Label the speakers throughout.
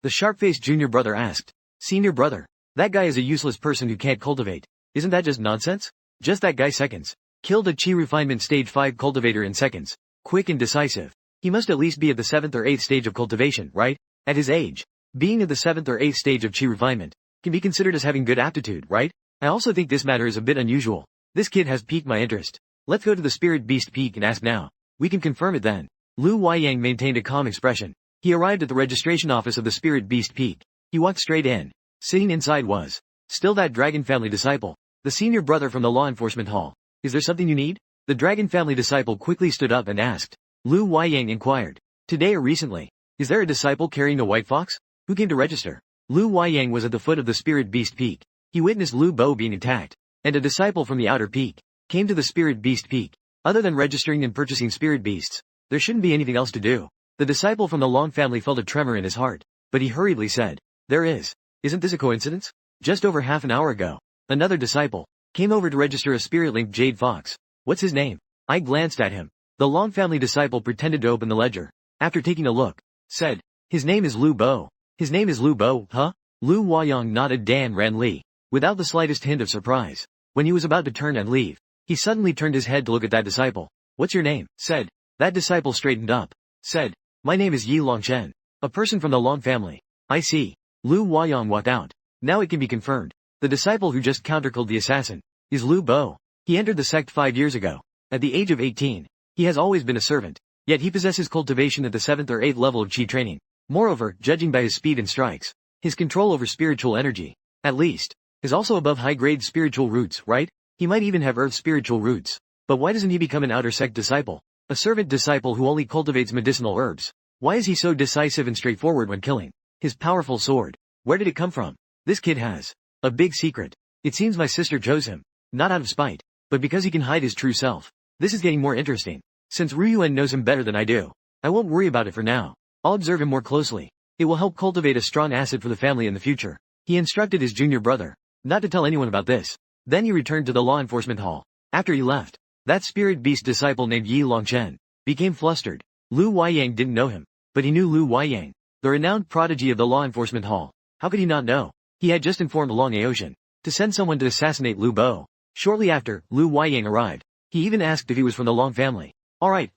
Speaker 1: The sharp-faced junior brother asked. Senior brother. That guy is a useless person who can't cultivate. Isn't that just nonsense? Just that guy seconds. Killed a chi refinement stage 5 cultivator in seconds. Quick and decisive. He must at least be at the 7th or 8th stage of cultivation, right? At his age. Being at the 7th or 8th stage of chi refinement can be considered as having good aptitude, right? I also think this matter is a bit unusual. This kid has piqued my interest. Let's go to the spirit beast peak and ask now. We can confirm it then. Lu Huaiyang maintained a calm expression. He arrived at the registration office of the spirit beast peak. He walked straight in. Sitting inside was still that dragon family disciple, the senior brother from the law enforcement hall. Is there something you need? The dragon family disciple quickly stood up and asked. Lu Huaiyang inquired. Today or recently? Is there a disciple carrying a white fox? Who came to register? Lu Huaiyang was at the foot of the spirit beast peak. He witnessed Lu Bo being attacked, and a disciple from the outer peak came to the spirit beast peak. Other than registering and purchasing spirit beasts, there shouldn't be anything else to do. The disciple from the Long family felt a tremor in his heart, but he hurriedly said, there is. Isn't this a coincidence? Just over half an hour ago, another disciple came over to register a spirit-linked jade fox. What's his name? I glanced at him. The Long family disciple pretended to open the ledger. After taking a look, said, his name is Lu Bo. His name is Lu Bo, huh? Lu Huaiyang nodded. Dan ran Li, without the slightest hint of surprise. When he was about to turn and leave, he suddenly turned his head to look at that disciple. What's your name? Said. That disciple straightened up. Said. My name is Yi Longchen. A person from the Long family. I see. Lu Huaiyang walked out. Now it can be confirmed. The disciple who just counterkilled the assassin is Lu Bo. He entered the sect 5 years ago. At the age of 18, he has always been a servant. Yet he possesses cultivation at the 7th or 8th level of chi training. Moreover, judging by his speed and strikes, his control over spiritual energy, at least, is also above high-grade spiritual roots, right? He might even have earth spiritual roots. But why doesn't he become an outer sect disciple? A servant disciple who only cultivates medicinal herbs. Why is he so decisive and straightforward when killing? His powerful sword. Where did it come from? This kid has a big secret. It seems my sister chose him, not out of spite, but because he can hide his true self. This is getting more interesting. Since Ryuan knows him better than I do, I won't worry about it for now. I'll observe him more closely. It will help cultivate a strong asset for the family in the future. He instructed his junior brother not to tell anyone about this. Then he returned to the law enforcement hall. After he left, that spirit beast disciple named Yi Longchen became flustered. Lu Huaiyang didn't know him, but he knew Lu Huaiyang, the renowned prodigy of the law enforcement hall. How could he not know? He had just informed Long Aotian to send someone to assassinate Lu Bo. Shortly after, Lu Huaiyang arrived. He even asked if he was from the Long family. Alright,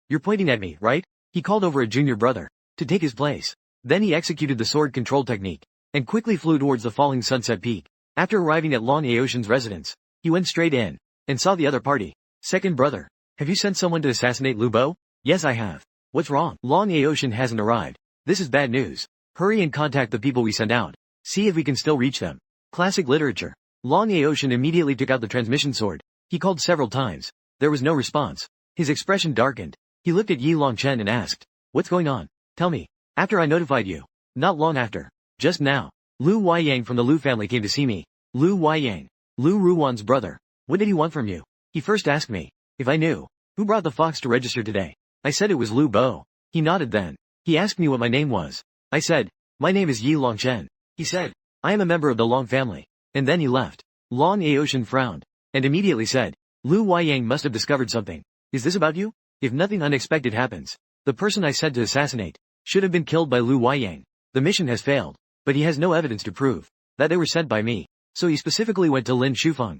Speaker 1: you're pointing at me, right? He called over a junior brother to take his place. Then he executed the sword control technique and quickly flew towards the falling sunset peak. After arriving at Long Aotian's residence, he went straight in and saw the other party. Second brother, have you sent someone to assassinate Lu Bo? Yes, I have. What's wrong? Long Aotian hasn't arrived. This is bad news. Hurry and contact the people we sent out. See if we can still reach them. Classic literature. Long Aotian immediately took out the transmission sword. He called several times. There was no response. His expression darkened. He looked at Yi Longchen and asked, what's going on? Tell me. After I notified you. Not long after. Just now. Lu Huaiyang from the Lu family came to see me. Lu Huaiyang. Lu Ruwan's brother. What did he want from you? He first asked me if I knew who brought the fox to register today. I said it was Lu Bo. He nodded then. He asked me what my name was. I said, my name is Yi Longchen. He said, I am a member of the Long family. And then he left. Long Aotian frowned and immediately said, Lu Huaiyang must have discovered something. Is this about you? If nothing unexpected happens, the person I said to assassinate should have been killed by Lu Huaiyang. The mission has failed, but he has no evidence to prove that they were sent by me. So he specifically went to Lin Shufeng.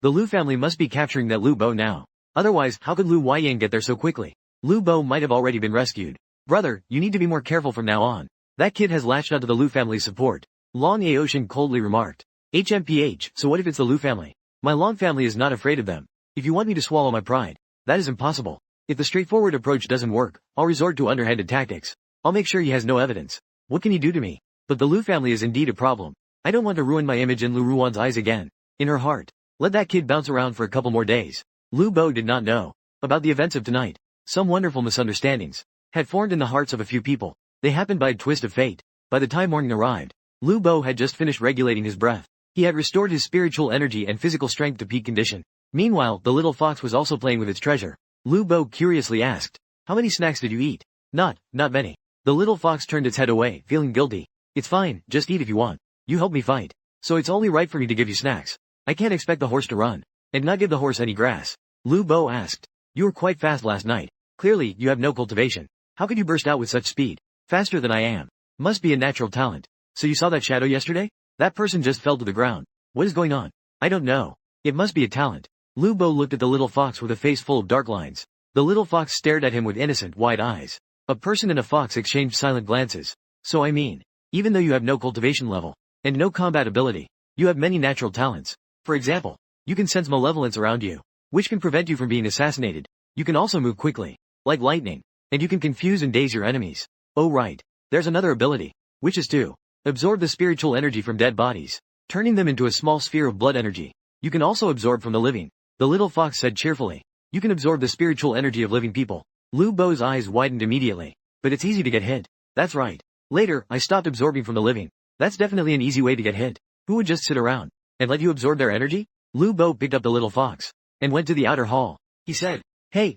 Speaker 1: The Lu family must be capturing that Lu Bo now. Otherwise, how could Lu Huaiyang get there so quickly? Lu Bo might have already been rescued. Brother, you need to be more careful from now on. That kid has latched onto the Lu family's support. Long Aotian coldly remarked. HMPH, so what if it's the Lu family? My Long family is not afraid of them. If you want me to swallow my pride, that is impossible. If the straightforward approach doesn't work, I'll resort to underhanded tactics. I'll make sure he has no evidence. What can he do to me? But the Lu family is indeed a problem. I don't want to ruin my image in Lu Ruwan's eyes again. In her heart. Let that kid bounce around for a couple more days. Lu Bo did not know about the events of tonight. Some wonderful misunderstandings had formed in the hearts of a few people. They happened by a twist of fate. By the time morning arrived, Lu Bo had just finished regulating his breath. He had restored his spiritual energy and physical strength to peak condition. Meanwhile, the little fox was also playing with its treasure. Lu Bo curiously asked, how many snacks did you eat? Not many. The little fox turned its head away, feeling guilty. It's fine, just eat if you want. You helped me fight. So it's only right for me to give you snacks. I can't expect the horse to run and not give the horse any grass. Lu Bo asked, you were quite fast last night. Clearly, you have no cultivation. How could you burst out with such speed? Faster than I am. Must be a natural talent. So you saw that shadow yesterday? That person just fell to the ground. What is going on? I don't know. It must be a talent. Lu Bo looked at the little fox with a face full of dark lines. The little fox stared at him with innocent, wide eyes. A person and a fox exchanged silent glances. So I mean, even though you have no cultivation level, and no combat ability, you have many natural talents. For example, you can sense malevolence around you, which can prevent you from being assassinated. You can also move quickly, like lightning, and you can confuse and daze your enemies. Oh right, there's another ability, which is to absorb the spiritual energy from dead bodies, turning them into a small sphere of blood energy. You can also absorb from the living. The little fox said cheerfully. You can absorb the spiritual energy of living people. Lu Bo's eyes widened immediately. But it's easy to get hit. That's right. Later, I stopped absorbing from the living. That's definitely an easy way to get hit. Who would just sit around and let you absorb their energy? Lu Bo picked up the little fox and went to the outer hall. He said, Hey,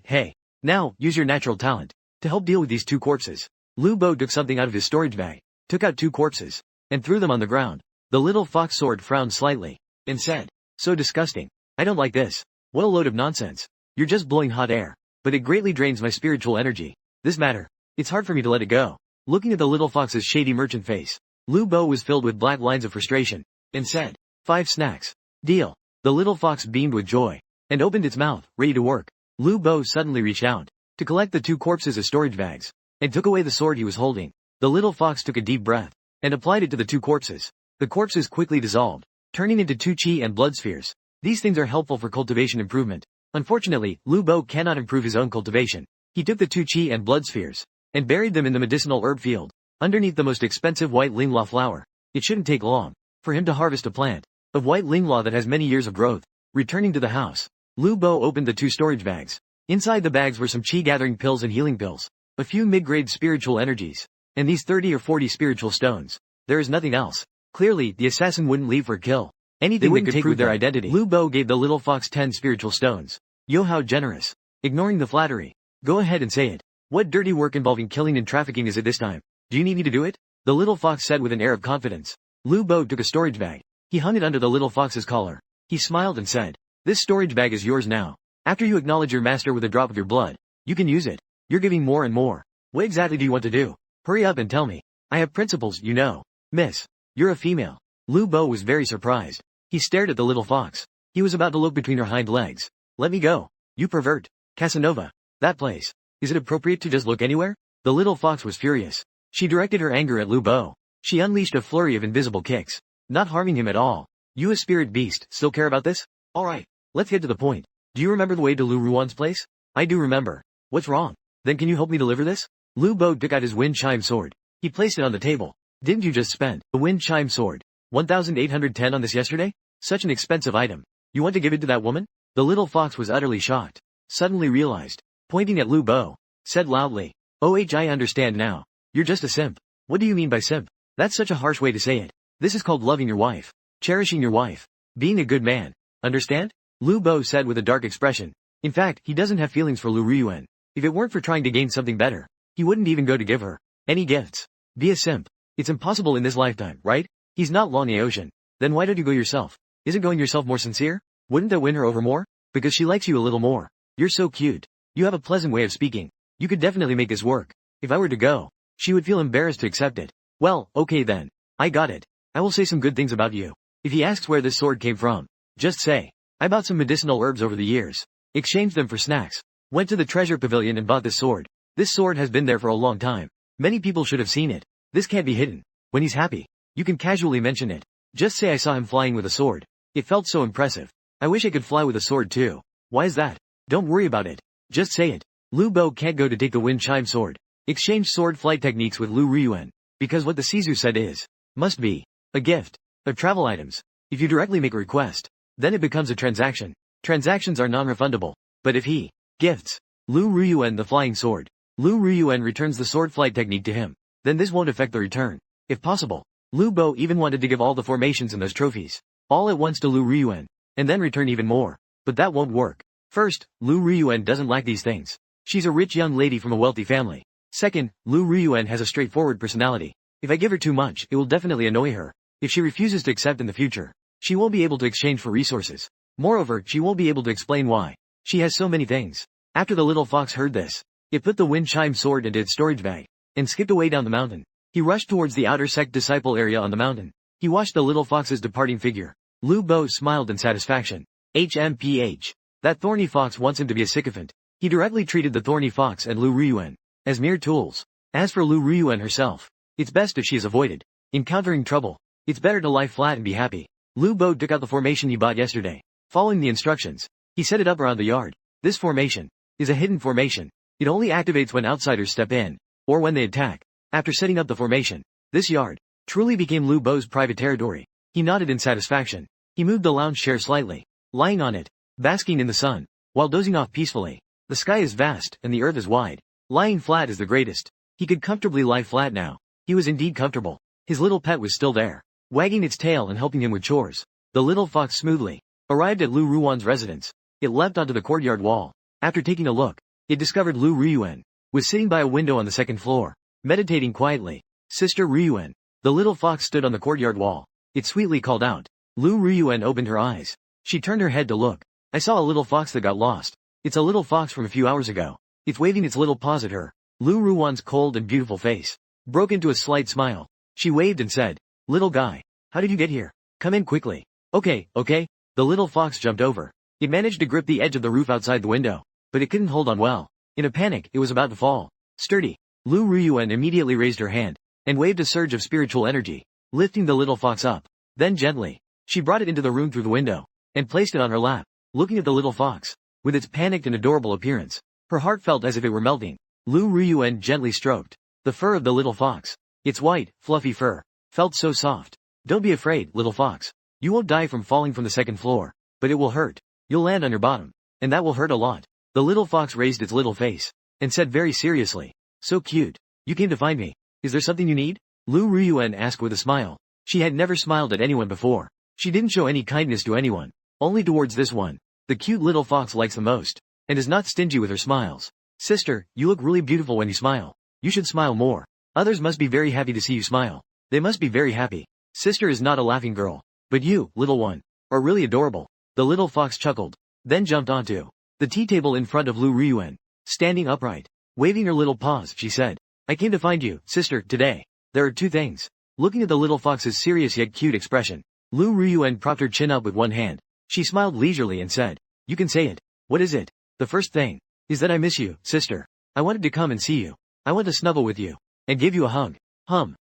Speaker 1: now, use your natural talent to help deal with these two corpses. Lu Bo took something out of his storage bag, took out two corpses, and threw them on the ground. The little fox sword frowned slightly and said, so disgusting. I don't like this. What a load of nonsense. You're just blowing hot air. But it greatly drains my spiritual energy. This matter. It's hard for me to let it go. Looking at the little fox's shady merchant face, Lu Bo was filled with black lines of frustration, and said, 5 snacks. Deal. The little fox beamed with joy, and opened its mouth, ready to work. Lu Bo suddenly reached out to collect the two corpses as storage bags, and took away the sword he was holding. The little fox took a deep breath, and applied it to the two corpses. The corpses quickly dissolved, turning into two chi and blood spheres. These things are helpful for cultivation improvement. Unfortunately, Lu Bo cannot improve his own cultivation. He took the two chi and blood spheres, and buried them in the medicinal herb field, underneath the most expensive white lingla flower. It shouldn't take long for him to harvest a plant of white lingla that has many years of growth. Returning to the house, Lu Bo opened the two storage bags. Inside the bags were some chi-gathering pills and healing pills, a few mid-grade spiritual energies, and these 30 or 40 spiritual stones. There is nothing else. Clearly, the assassin wouldn't leave for a kill. Anything that could prove their identity. Lu Bo gave the little fox 10 spiritual stones. Yo, how generous. Ignoring the flattery. Go ahead and say it. What dirty work involving killing and trafficking is it this time? Do you need me to do it? The little fox said with an air of confidence. Lu Bo took a storage bag. He hung it under the little fox's collar. He smiled and said, this storage bag is yours now. After you acknowledge your master with a drop of your blood, you can use it. You're giving more and more. What exactly do you want to do? Hurry up and tell me. I have principles, you know. Miss, you're a female. Lu Bo was very surprised. He stared at the little fox. He was about to look between her hind legs. Let me go. You pervert. Casanova. That place. Is it appropriate to just look anywhere? The little fox was furious. She directed her anger at Lu Bo. She unleashed a flurry of invisible kicks, not harming him at all. You a spirit beast, still care about this? Alright, let's get to the point. Do you remember the way to Lu Ruan's place? I do remember. What's wrong? Then can you help me deliver this? Lu Bo took out his wind chime sword. He placed it on the table. Didn't you just spend the wind chime sword 1,810 on this yesterday? Such an expensive item. You want to give it to that woman? The little fox was utterly shocked. Suddenly realized, pointing at Lu Bo, said loudly, I understand now. You're just a simp. What do you mean by simp? That's such a harsh way to say it. This is called loving your wife. Cherishing your wife. Being a good man. Understand? Lu Bo said with a dark expression. In fact, he doesn't have feelings for Lu Ryuan. If it weren't for trying to gain something better, he wouldn't even go to give her any gifts. Be a simp. It's impossible in this lifetime, right? He's not Long Ocean. Then why don't you go yourself? Isn't going yourself more sincere? Wouldn't that win her over more? Because she likes you a little more. You're so cute. You have a pleasant way of speaking. You could definitely make this work. If I were to go, she would feel embarrassed to accept it. Well, okay then. I got it. I will say some good things about you. If he asks where this sword came from, just say, I bought some medicinal herbs over the years. Exchanged them for snacks. Went to the treasure pavilion and bought this sword. This sword has been there for a long time. Many people should have seen it. This can't be hidden. When he's happy, you can casually mention it. Just say I saw him flying with a sword. It felt so impressive. I wish I could fly with a sword too. Why is that? Don't worry about it. Just say it. Lu Bo can't go to take the wind chime sword. Exchange sword flight techniques with Lu Ryuan. Because what the Caesar said is, must be, a gift, of travel items. If you directly make a request, then it becomes a transaction. Transactions are non-refundable. But if he gifts Lu Ryuan the flying sword, Lu Ryuan returns the sword flight technique to him, then this won't affect the return. If possible, Lu Bo even wanted to give all the formations and those trophies all at once to Lu Ryuan, and then return even more. But that won't work. First, Lu Ryuan doesn't lack these things. She's a rich young lady from a wealthy family. Second, Lu Ryuan has a straightforward personality. If I give her too much, it will definitely annoy her. If she refuses to accept in the future, she won't be able to exchange for resources. Moreover, she won't be able to explain why she has so many things. After the little fox heard this, It put the wind chime sword into its storage bag, and skipped away down the mountain. He rushed towards the outer sect disciple area on the mountain. He watched the little fox's departing figure. Lu Bo smiled in satisfaction. HMPH. That thorny fox wants him to be a sycophant. He directly treated the thorny fox and Lu Ryuan as mere tools. As for Lu Ryuan herself, it's best if she is avoided. Encountering trouble, it's better to lie flat and be happy. Lu Bo took out the formation he bought yesterday. Following the instructions, he set it up around the yard. This formation is a hidden formation. It only activates when outsiders step in, or when they attack. After setting up the formation, this yard truly became Lu Bo's private territory. He nodded in satisfaction. He moved the lounge chair slightly, lying on it, basking in the sun, while dozing off peacefully. The sky is vast, and the earth is wide. Lying flat is the greatest. He could comfortably lie flat now. He was indeed comfortable. His little pet was still there, wagging its tail and helping him with chores. The little fox smoothly arrived at Lu Ruan's residence. It leapt onto the courtyard wall. After taking a look, it discovered Lu Ryuan was sitting by a window on the second floor, meditating quietly. Sister Ryuan. The little fox stood on the courtyard wall. It sweetly called out. Lu Ryuan opened her eyes. She turned her head to look. I saw a little fox that got lost. It's a little fox from a few hours ago. It's waving its little paws at her. Lu Ruan's cold and beautiful face broke into a slight smile. She waved and said, Little guy, how did you get here? Come in quickly. Okay. The little fox jumped over. It managed to grip the edge of the roof outside the window, but it couldn't hold on well. In a panic, it was about to fall. Sturdy. Lu Ryuan immediately raised her hand and waved a surge of spiritual energy, lifting the little fox up. Then gently, she brought it into the room through the window and placed it on her lap. Looking at the little fox, with its panicked and adorable appearance, her heart felt as if it were melting. Lu Ryuan gently stroked the fur of the little fox. Its white, fluffy fur felt so soft. Don't be afraid, little fox. You won't die from falling from the second floor, but it will hurt. You'll land on your bottom, and that will hurt a lot. The little fox raised its little face and said very seriously, So cute. You came to find me. Is there something you need? Lu Ryuan asked with a smile. She had never smiled at anyone before. She didn't show any kindness to anyone, only towards this one. The cute little fox likes the most, and is not stingy with her smiles. Sister, you look really beautiful when you smile. You should smile more. Others must be very happy to see you smile. They must be very happy. Sister is not a laughing girl, but you, little one, are really adorable. The little fox chuckled, then jumped onto the tea table in front of Lu Ryuan. Standing upright, waving her little paws, she said, I came to find you, sister, today. There are two things. Looking at the little fox's serious yet cute expression, Lu Ryuan propped her chin up with one hand. She smiled leisurely and said, You can say it. What is it? The first thing is that I miss you, sister. I wanted to come and see you. I want to snuggle with you and give you a hug.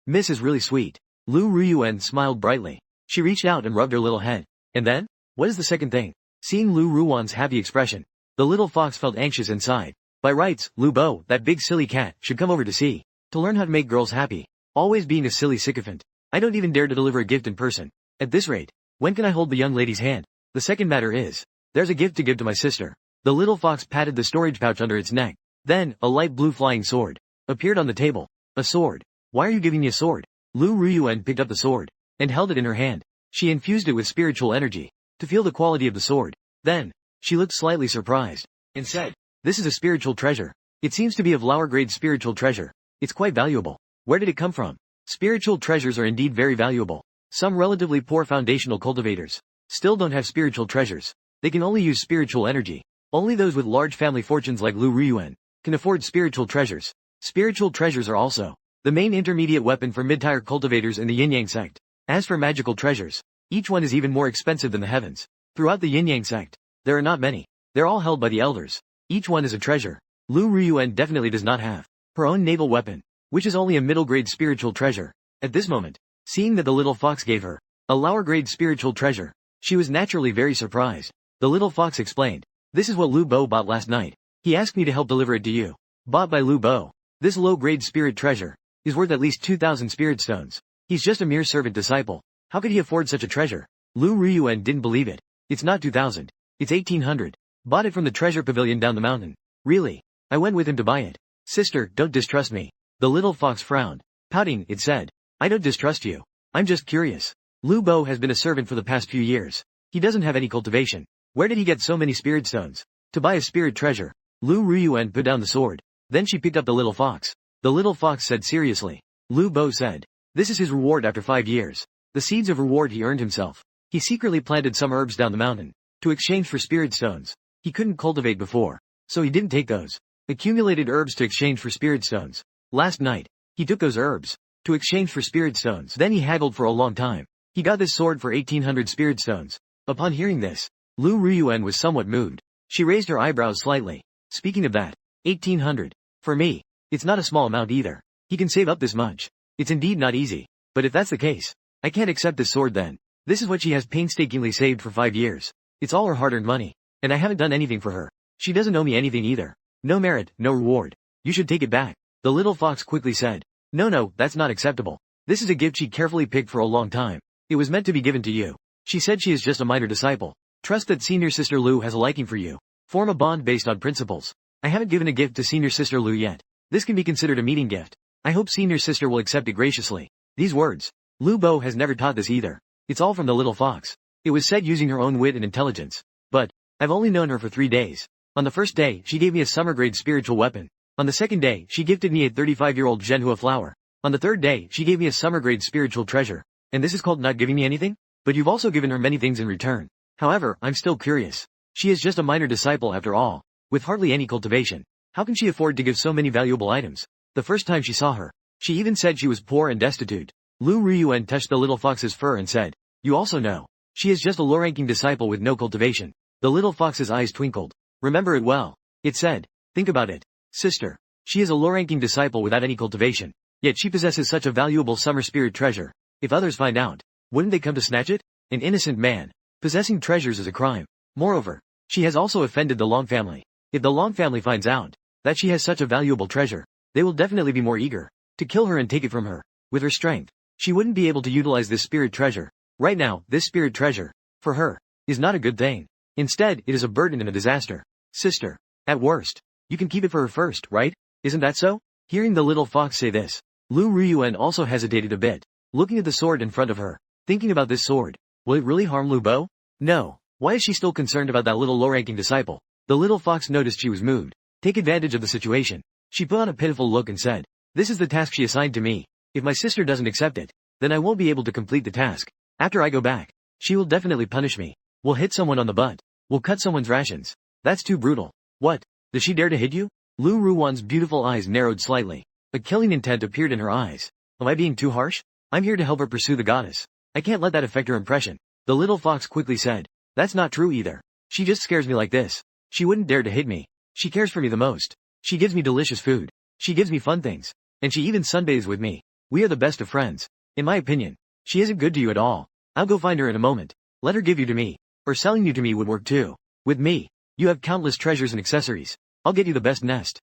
Speaker 1: Miss is really sweet. Lu Ryuan smiled brightly. She reached out and rubbed her little head. And then? What is the second thing? Seeing Lu Ruan's happy expression, the little fox felt anxious inside. By rights, Lu Bo, that big silly cat, should come over to see, to learn how to make girls happy. Always being a silly sycophant. I don't even dare to deliver a gift in person. At this rate, when can I hold the young lady's hand? The second matter is, there's a gift to give to my sister. The little fox patted the storage pouch under its neck. Then, a light blue flying sword appeared on the table. A sword. Why are you giving me a sword? Lu Ryuan picked up the sword and held it in her hand. She infused it with spiritual energy to feel the quality of the sword. Then, she looked slightly surprised and said, This is a spiritual treasure. It seems to be of lower grade spiritual treasure. It's quite valuable. Where did it come from? Spiritual treasures are indeed very valuable. Some relatively poor foundational cultivators still don't have spiritual treasures. They can only use spiritual energy. Only those with large family fortunes like Lu Ryuan can afford spiritual treasures. Spiritual treasures are also the main intermediate weapon for mid-tier cultivators in the yin-yang sect. As for magical treasures, each one is even more expensive than the heavens. Throughout the yin-yang sect, there are not many. They're all held by the elders. Each one is a treasure. Lu Ryuan definitely does not have her own naval weapon, which is only a middle-grade spiritual treasure. At this moment, seeing that the little fox gave her a lower-grade spiritual treasure, she was naturally very surprised. The little fox explained, This is what Lu Bo bought last night. He asked me to help deliver it to you. Bought by Lu Bo. This low-grade spirit treasure is worth at least 2,000 spirit stones. He's just a mere servant disciple. How could he afford such a treasure? Lu Ryuan didn't believe it. It's not 2,000. It's 1,800. Bought it from the treasure pavilion down the mountain. Really? I went with him to buy it. Sister, don't distrust me. The little fox frowned. Pouting, it said, I don't distrust you. I'm just curious. Lu Bo has been a servant for the past few years. He doesn't have any cultivation. Where did he get so many spirit stones? To buy a spirit treasure. Lu Ryuan put down the sword. Then she picked up the little fox. The little fox said seriously. Lu Bo said, This is his reward after 5 years. The seeds of reward he earned himself. He secretly planted some herbs down the mountain to exchange for spirit stones. He couldn't cultivate before, so he didn't take those. Accumulated herbs to exchange for spirit stones. Last night, he took those herbs to exchange for spirit stones. Then he haggled for a long time. He got this sword for 1800 spirit stones. Upon hearing this, Lu Ruyuan was somewhat moved. She raised her eyebrows slightly. Speaking of that, 1800. For me, it's not a small amount either. He can save up this much. It's indeed not easy. But if that's the case, I can't accept this sword then. This is what she has painstakingly saved for 5 years. It's all her hard-earned money. And I haven't done anything for her. She doesn't owe me anything either. No merit, no reward. You should take it back. The little fox quickly said. No, that's not acceptable. This is a gift she carefully picked for a long time. It was meant to be given to you. She said she is just a minor disciple. Trust that senior sister Lu has a liking for you. Form a bond based on principles. I haven't given a gift to senior sister Lu yet. This can be considered a meeting gift. I hope senior sister will accept it graciously. These words. Lu Bo has never taught this either. It's all from the little fox. It was said using her own wit and intelligence. But, I've only known her for 3 days. On the first day, she gave me a summer-grade spiritual weapon. On the second day, she gifted me a 35-year-old Manhwa flower. On the third day, she gave me a summer-grade spiritual treasure. And this is called not giving me anything? But you've also given her many things in return. However, I'm still curious. She is just a minor disciple after all, with hardly any cultivation. How can she afford to give so many valuable items? The first time she saw her, she even said she was poor and destitute. Lu Ruyuan touched the little fox's fur and said, you also know. She is just a low-ranking disciple with no cultivation. The little fox's eyes twinkled. Remember it well. It said, think about it. Sister. She is a low-ranking disciple without any cultivation. Yet she possesses such a valuable summer spirit treasure. If others find out, wouldn't they come to snatch it? An innocent man. Possessing treasures is a crime. Moreover, she has also offended the Long family. If the Long family finds out that she has such a valuable treasure, they will definitely be more eager to kill her and take it from her. With her strength, she wouldn't be able to utilize this spirit treasure. Right now, this spirit treasure, for her, is not a good thing. Instead, it is a burden and a disaster. Sister. At worst, you can keep it for her first, right? Isn't that so? Hearing the little fox say this, Lu Ruyuan also hesitated a bit, looking at the sword in front of her, thinking about this sword. Will it really harm Lu Bo? No. Why is she still concerned about that little low-ranking disciple? The little fox noticed she was moved. Take advantage of the situation. She put on a pitiful look and said, this is the task she assigned to me. If my sister doesn't accept it, then I won't be able to complete the task. After I go back, she will definitely punish me. We'll hit someone on the butt. We'll cut someone's rations. That's too brutal. What? Does she dare to hit you? Lu Ruwan's beautiful eyes narrowed slightly. A killing intent appeared in her eyes. Am I being too harsh? I'm here to help her pursue the goddess. I can't let that affect her impression. The little fox quickly said. That's not true either. She just scares me like this. She wouldn't dare to hit me. She cares for me the most. She gives me delicious food. She gives me fun things. And she even sunbathes with me. We are the best of friends. In my opinion, she isn't good to you at all. I'll go find her in a moment. Let her give you to me. Or selling you to me would work too. With me, you have countless treasures and accessories. I'll get you the best nest.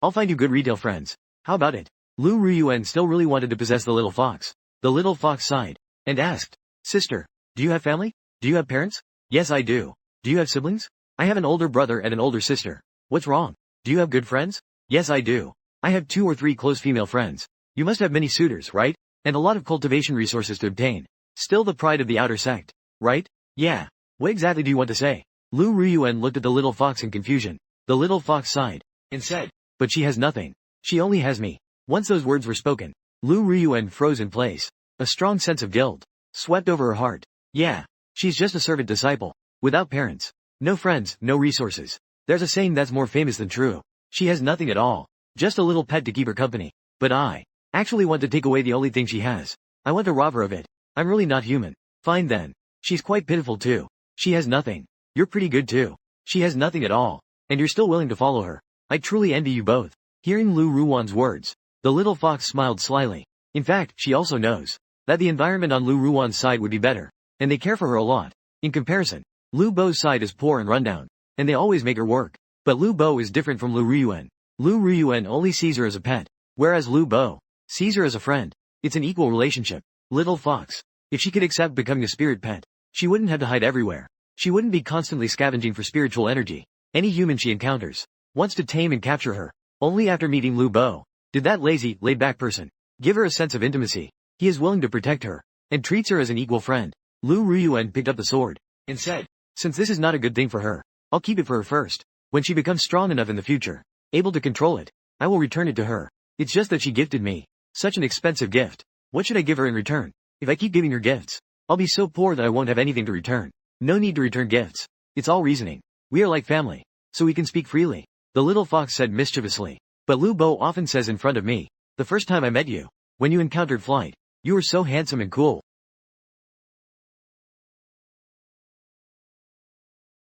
Speaker 1: I'll find you good retail friends. How about it? Lu Ruyuan still really wanted to possess the little fox. The little fox sighed and asked, Sister, do you have family? Do you have parents? Yes, I do. Do you have siblings? I have an older brother and an older sister. What's wrong? Do you have good friends? Yes, I do. I have 2 or 3 close female friends. You must have many suitors, right? And a lot of cultivation resources to obtain. Still the pride of the outer sect, right? Yeah. What exactly do you want to say? Lu Ruyuan looked at the little fox in confusion. The little fox sighed and said, but she has nothing. She only has me. Once those words were spoken, Lu Ruyuan froze in place. A strong sense of guilt swept over her heart. Yeah. She's just a servant disciple. Without parents. No friends, no resources. There's a saying that's more famous than true. She has nothing at all. Just a little pet to keep her company. But I actually want to take away the only thing she has. I want to rob her of it. I'm really not human. Fine then. She's quite pitiful too. She has nothing. You're pretty good too. She has nothing at all. And you're still willing to follow her. I truly envy you both. Hearing Lu Ruwan's words, the little fox smiled slyly. In fact, she also knows that the environment on Lu Ruwan's side would be better. And they care for her a lot. In comparison, Lu Bo's side is poor and rundown. And they always make her work. But Lu Bo is different from Lu Ruyuan. Lu Ruyuan only sees her as a pet. Whereas Lu Bo sees her as a friend. It's an equal relationship. Little fox. If she could accept becoming a spirit pet, she wouldn't have to hide everywhere. She wouldn't be constantly scavenging for spiritual energy. Any human she encounters wants to tame and capture her. Only after meeting Lu Bo did that lazy, laid-back person give her a sense of intimacy. He is willing to protect her and treats her as an equal friend. Lu Ruyuan picked up the sword and said, since this is not a good thing for her, I'll keep it for her first. When she becomes strong enough in the future, able to control it, I will return it to her. It's just that she gifted me such an expensive gift. What should I give her in return? If I keep giving her gifts, I'll be so poor that I won't have anything to return. No need to return gifts. It's all reasoning. We are like family, so we can speak freely. The little fox said mischievously. But Lu Bo often says in front of me, the first time I met you, when you encountered flight, you were so handsome and cool.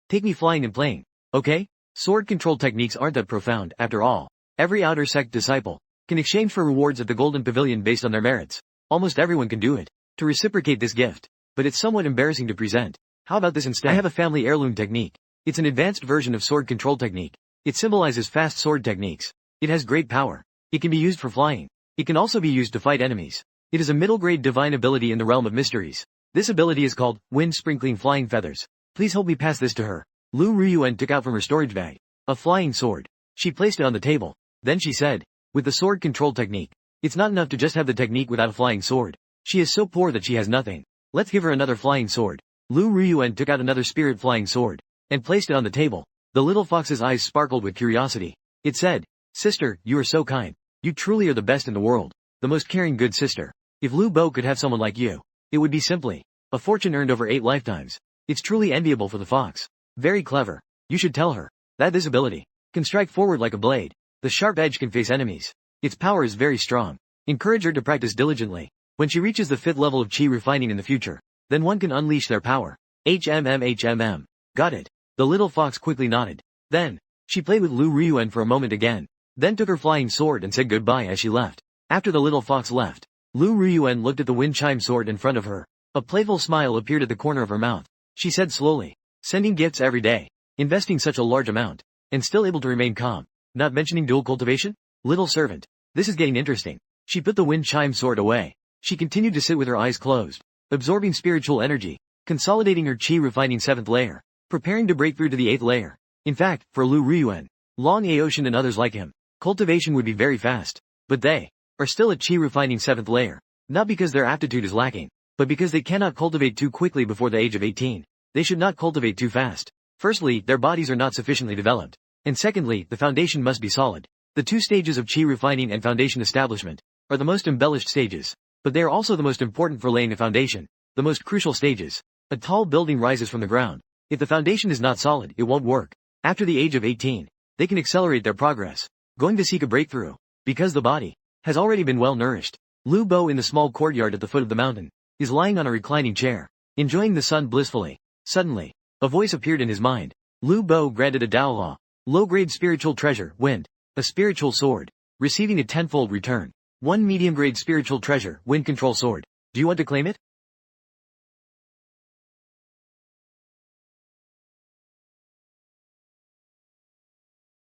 Speaker 1: Take me flying and playing, okay? Sword control techniques aren't that profound, after all. Every outer sect disciple can exchange for rewards at the Golden Pavilion based on their merits. Almost everyone can do it to reciprocate this gift, but it's somewhat embarrassing to present. How about this instead? I have a family heirloom technique. It's an advanced version of sword control technique. It symbolizes fast sword techniques. It has great power. It can be used for flying. It can also be used to fight enemies. It is a middle-grade divine ability in the realm of mysteries. This ability is called Wind Sprinkling Flying Feathers. Please help me pass this to her. Lu Ruyuan took out from her storage bag a flying sword. She placed it on the table. Then she said, with the sword control technique, it's not enough to just have the technique without a flying sword. She is so poor that she has nothing. Let's give her another flying sword. Lu Ruyuan took out another spirit flying sword and placed it on the table. The little fox's eyes sparkled with curiosity. It said, sister, you are so kind. You truly are the best in the world. The most caring good sister. If Lu Bo could have someone like you, it would be simply a fortune earned over 8 lifetimes. It's truly enviable for the fox. Very clever. You should tell her that this ability can strike forward like a blade. The sharp edge can face enemies. Its power is very strong. Encourage her to practice diligently. When she reaches the 5th level of chi refining in the future, then one can unleash their power. HMM. Got it. The little fox quickly nodded. Then, she played with Lu Ruyuan for a moment again, then took her flying sword and said goodbye as she left. After the little fox left, Lu Ruyuan looked at the wind chime sword in front of her. A playful smile appeared at the corner of her mouth. She said slowly, sending gifts every day, investing such a large amount, and still able to remain calm. Not mentioning dual cultivation? Little servant. This is getting interesting. She put the wind chime sword away. She continued to sit with her eyes closed, absorbing spiritual energy, consolidating her chi refining 7th layer, preparing to break through to the 8th layer. In fact, for Lu Ruyuan, Long Aocean and others like him, cultivation would be very fast. But they are still at chi refining 7th layer, not because their aptitude is lacking, but because they cannot cultivate too quickly before the age of 18. They should not cultivate too fast. Firstly, their bodies are not sufficiently developed. And secondly, the foundation must be solid. The 2 stages of chi refining and foundation establishment are the most embellished stages, but they are also the most important for laying a foundation, the most crucial stages. A tall building rises from the ground. If the foundation is not solid, it won't work. After the age of 18, they can accelerate their progress, going to seek a breakthrough, because the body has already been well nourished. Lu Bo in the small courtyard at the foot of the mountain is lying on a reclining chair, enjoying the sun blissfully. Suddenly, a voice appeared in his mind. Lu Bo granted a Dao Law, low-grade spiritual treasure, wind, a spiritual sword, receiving a 10-fold return. 1 medium-grade spiritual treasure, wind control sword. Do you want to claim it?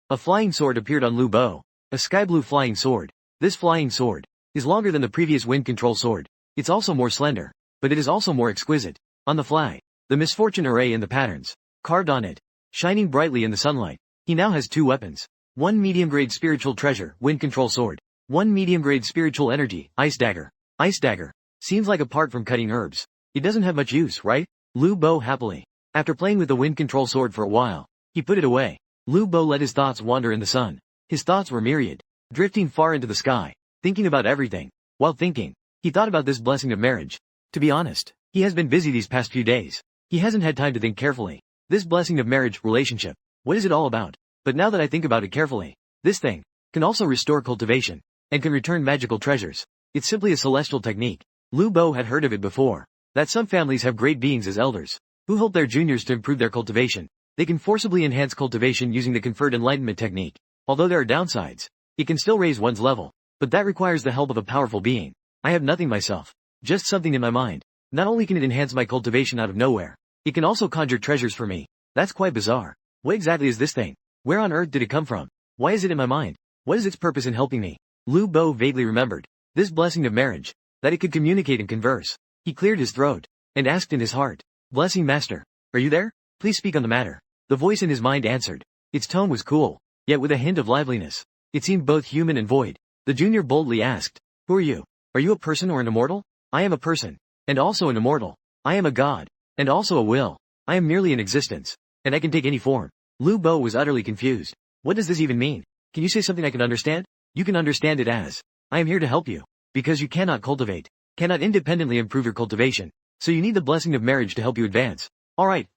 Speaker 1: A flying sword appeared on Lu Bo, a sky-blue flying sword. This flying sword is longer than the previous wind control sword. It's also more slender, but it is also more exquisite. On the flag, the misfortune array and the patterns carved on it, shining brightly in the sunlight. He now has 2 weapons. 1 medium-grade spiritual treasure, wind control sword. 1 medium-grade spiritual energy, ice dagger. Ice dagger. Seems like a part from cutting herbs. It doesn't have much use, right? Lu Bo happily. After playing with the wind control sword for a while, he put it away. Lu Bo let his thoughts wander in the sun. His thoughts were myriad, drifting far into the sky, thinking about everything. While thinking, he thought about this blessing of marriage. To be honest, he has been busy these past few days. He hasn't had time to think carefully. This blessing of marriage, relationship, what is it all about? But now that I think about it carefully, this thing can also restore cultivation and can return magical treasures. It's simply a celestial technique. Lu Bo had heard of it before, that some families have great beings as elders, who help their juniors to improve their cultivation. They can forcibly enhance cultivation using the conferred enlightenment technique. Although there are downsides, it can still raise one's level, but that requires the help of a powerful being. I have nothing myself, just something in my mind. Not only can it enhance my cultivation out of nowhere, it can also conjure treasures for me. That's quite bizarre. What exactly is this thing? Where on earth did it come from? Why is it in my mind? What is its purpose in helping me? Lu Bo vaguely remembered this blessing of marriage, that it could communicate and converse. He cleared his throat and asked in his heart, Blessing Master, are you there? Please speak on the matter. The voice in his mind answered. Its tone was cool, yet with a hint of liveliness. It seemed both human and void. The junior boldly asked, Who are you? Are you a person or an immortal? I am a person, and also an immortal. I am a god, and also a will. I am merely an existence, and I can take any form. Lu Bo was utterly confused. What does this even mean? Can you say something I can understand? You can understand it as, I am here to help you, because you cannot cultivate, cannot independently improve your cultivation, so you need the blessing of marriage to help you advance. Alright.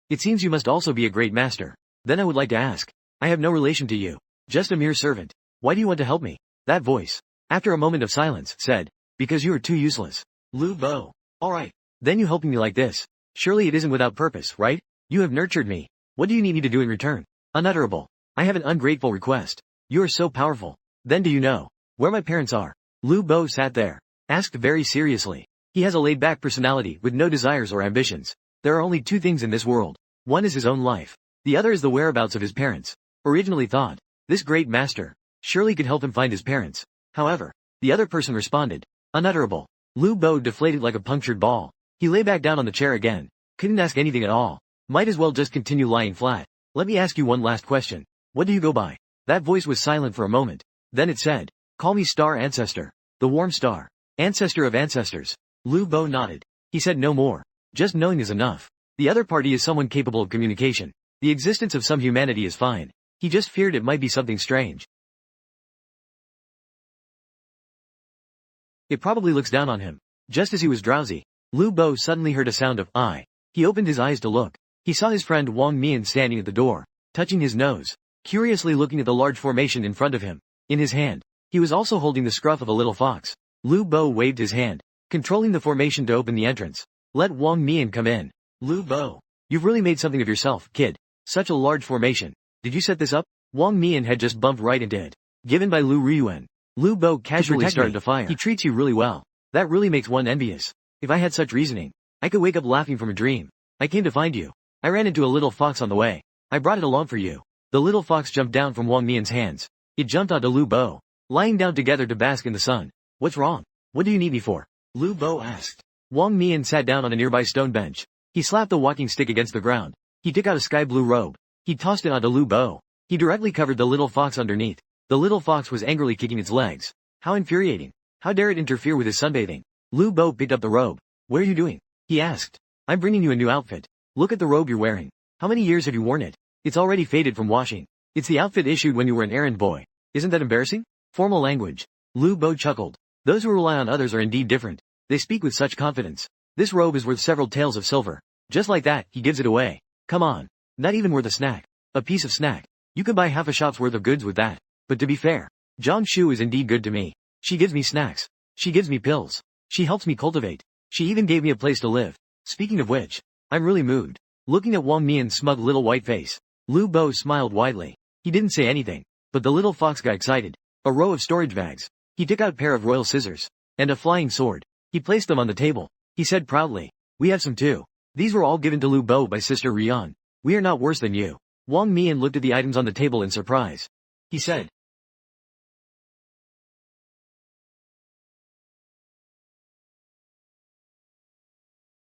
Speaker 1: It seems you must also be a great master. Then I would like to ask, I have no relation to you. Just a mere servant. Why do you want to help me? That voice, after a moment of silence, said, because you are too useless. Lu Bo. Alright. Then you helping me like this. Surely it isn't without purpose, right? You have nurtured me. What do you need me to do in return? Unutterable. I have an ungrateful request. You are so powerful. Then do you know where my parents are? Lu Bo sat there, asked very seriously. He has a laid-back personality with no desires or ambitions. There are only two things in this world. One is his own life. The other is the whereabouts of his parents. Originally thought, this great master surely could help him find his parents. However, the other person responded, unutterable. Lu Bo deflated like a punctured ball. He lay back down on the chair again. Couldn't ask anything at all. Might as well just continue lying flat. Let me ask you one last question. What do you go by? That voice was silent for a moment. Then it said, call me Star Ancestor. The warm star. Ancestor of ancestors. Lu Bo nodded. He said no more. Just knowing is enough. The other party is someone capable of communication. The existence of some humanity is fine. He just feared it might be something strange. It probably looks down on him. Just as he was drowsy, Lu Bo suddenly heard a sound of I. He opened his eyes to look. He saw his friend Wang Mian standing at the door, touching his nose, curiously looking at the large formation in front of him. In his hand, he was also holding the scruff of a little fox. Lu Bo waved his hand, controlling the formation to open the entrance. Let Wang Mian come in. Lu Bo. You've really made something of yourself, kid. Such a large formation. Did you set this up? Wang Mian had just bumped right into it. Given by Lu Ryuan. Lu Bo casually started to fire. He treats you really well. That really makes one envious. If I had such reasoning, I could wake up laughing from a dream. I came to find you. I ran into a little fox on the way. I brought it along for you. The little fox jumped down from Wang Mian's hands. It jumped onto Lu Bo, lying down together to bask in the sun. What's wrong? What do you need me for? Lu Bo asked. Wang Mian sat down on a nearby stone bench. He slapped the walking stick against the ground. He took out a sky blue robe. He tossed it onto Lu Bo. He directly covered the little fox underneath. The little fox was angrily kicking its legs. How infuriating. How dare it interfere with his sunbathing? Lu Bo picked up the robe. What are you doing? He asked. I'm bringing you a new outfit. Look at the robe you're wearing. How many years have you worn it? It's already faded from washing. It's the outfit issued when you were an errand boy. Isn't that embarrassing? Formal language. Lu Bo chuckled. Those who rely on others are indeed different. They speak with such confidence. This robe is worth several taels of silver. Just like that, he gives it away. Come on. Not even worth a snack. A piece of snack. You could buy half a shop's worth of goods with that. But to be fair, Zhang Shu is indeed good to me. She gives me snacks. She gives me pills. She helps me cultivate. She even gave me a place to live. Speaking of which, I'm really moved. Looking at Wang Mian's smug little white face, Lu Bo smiled widely. He didn't say anything, but the little fox got excited. A row of storage bags. He took out a pair of royal scissors and a flying sword. He placed them on the table. He said proudly, we have some too. These were all given to Lu Bo by Sister Rian. We are not worse than you. Wang Mian looked at the items on the table in surprise. He said,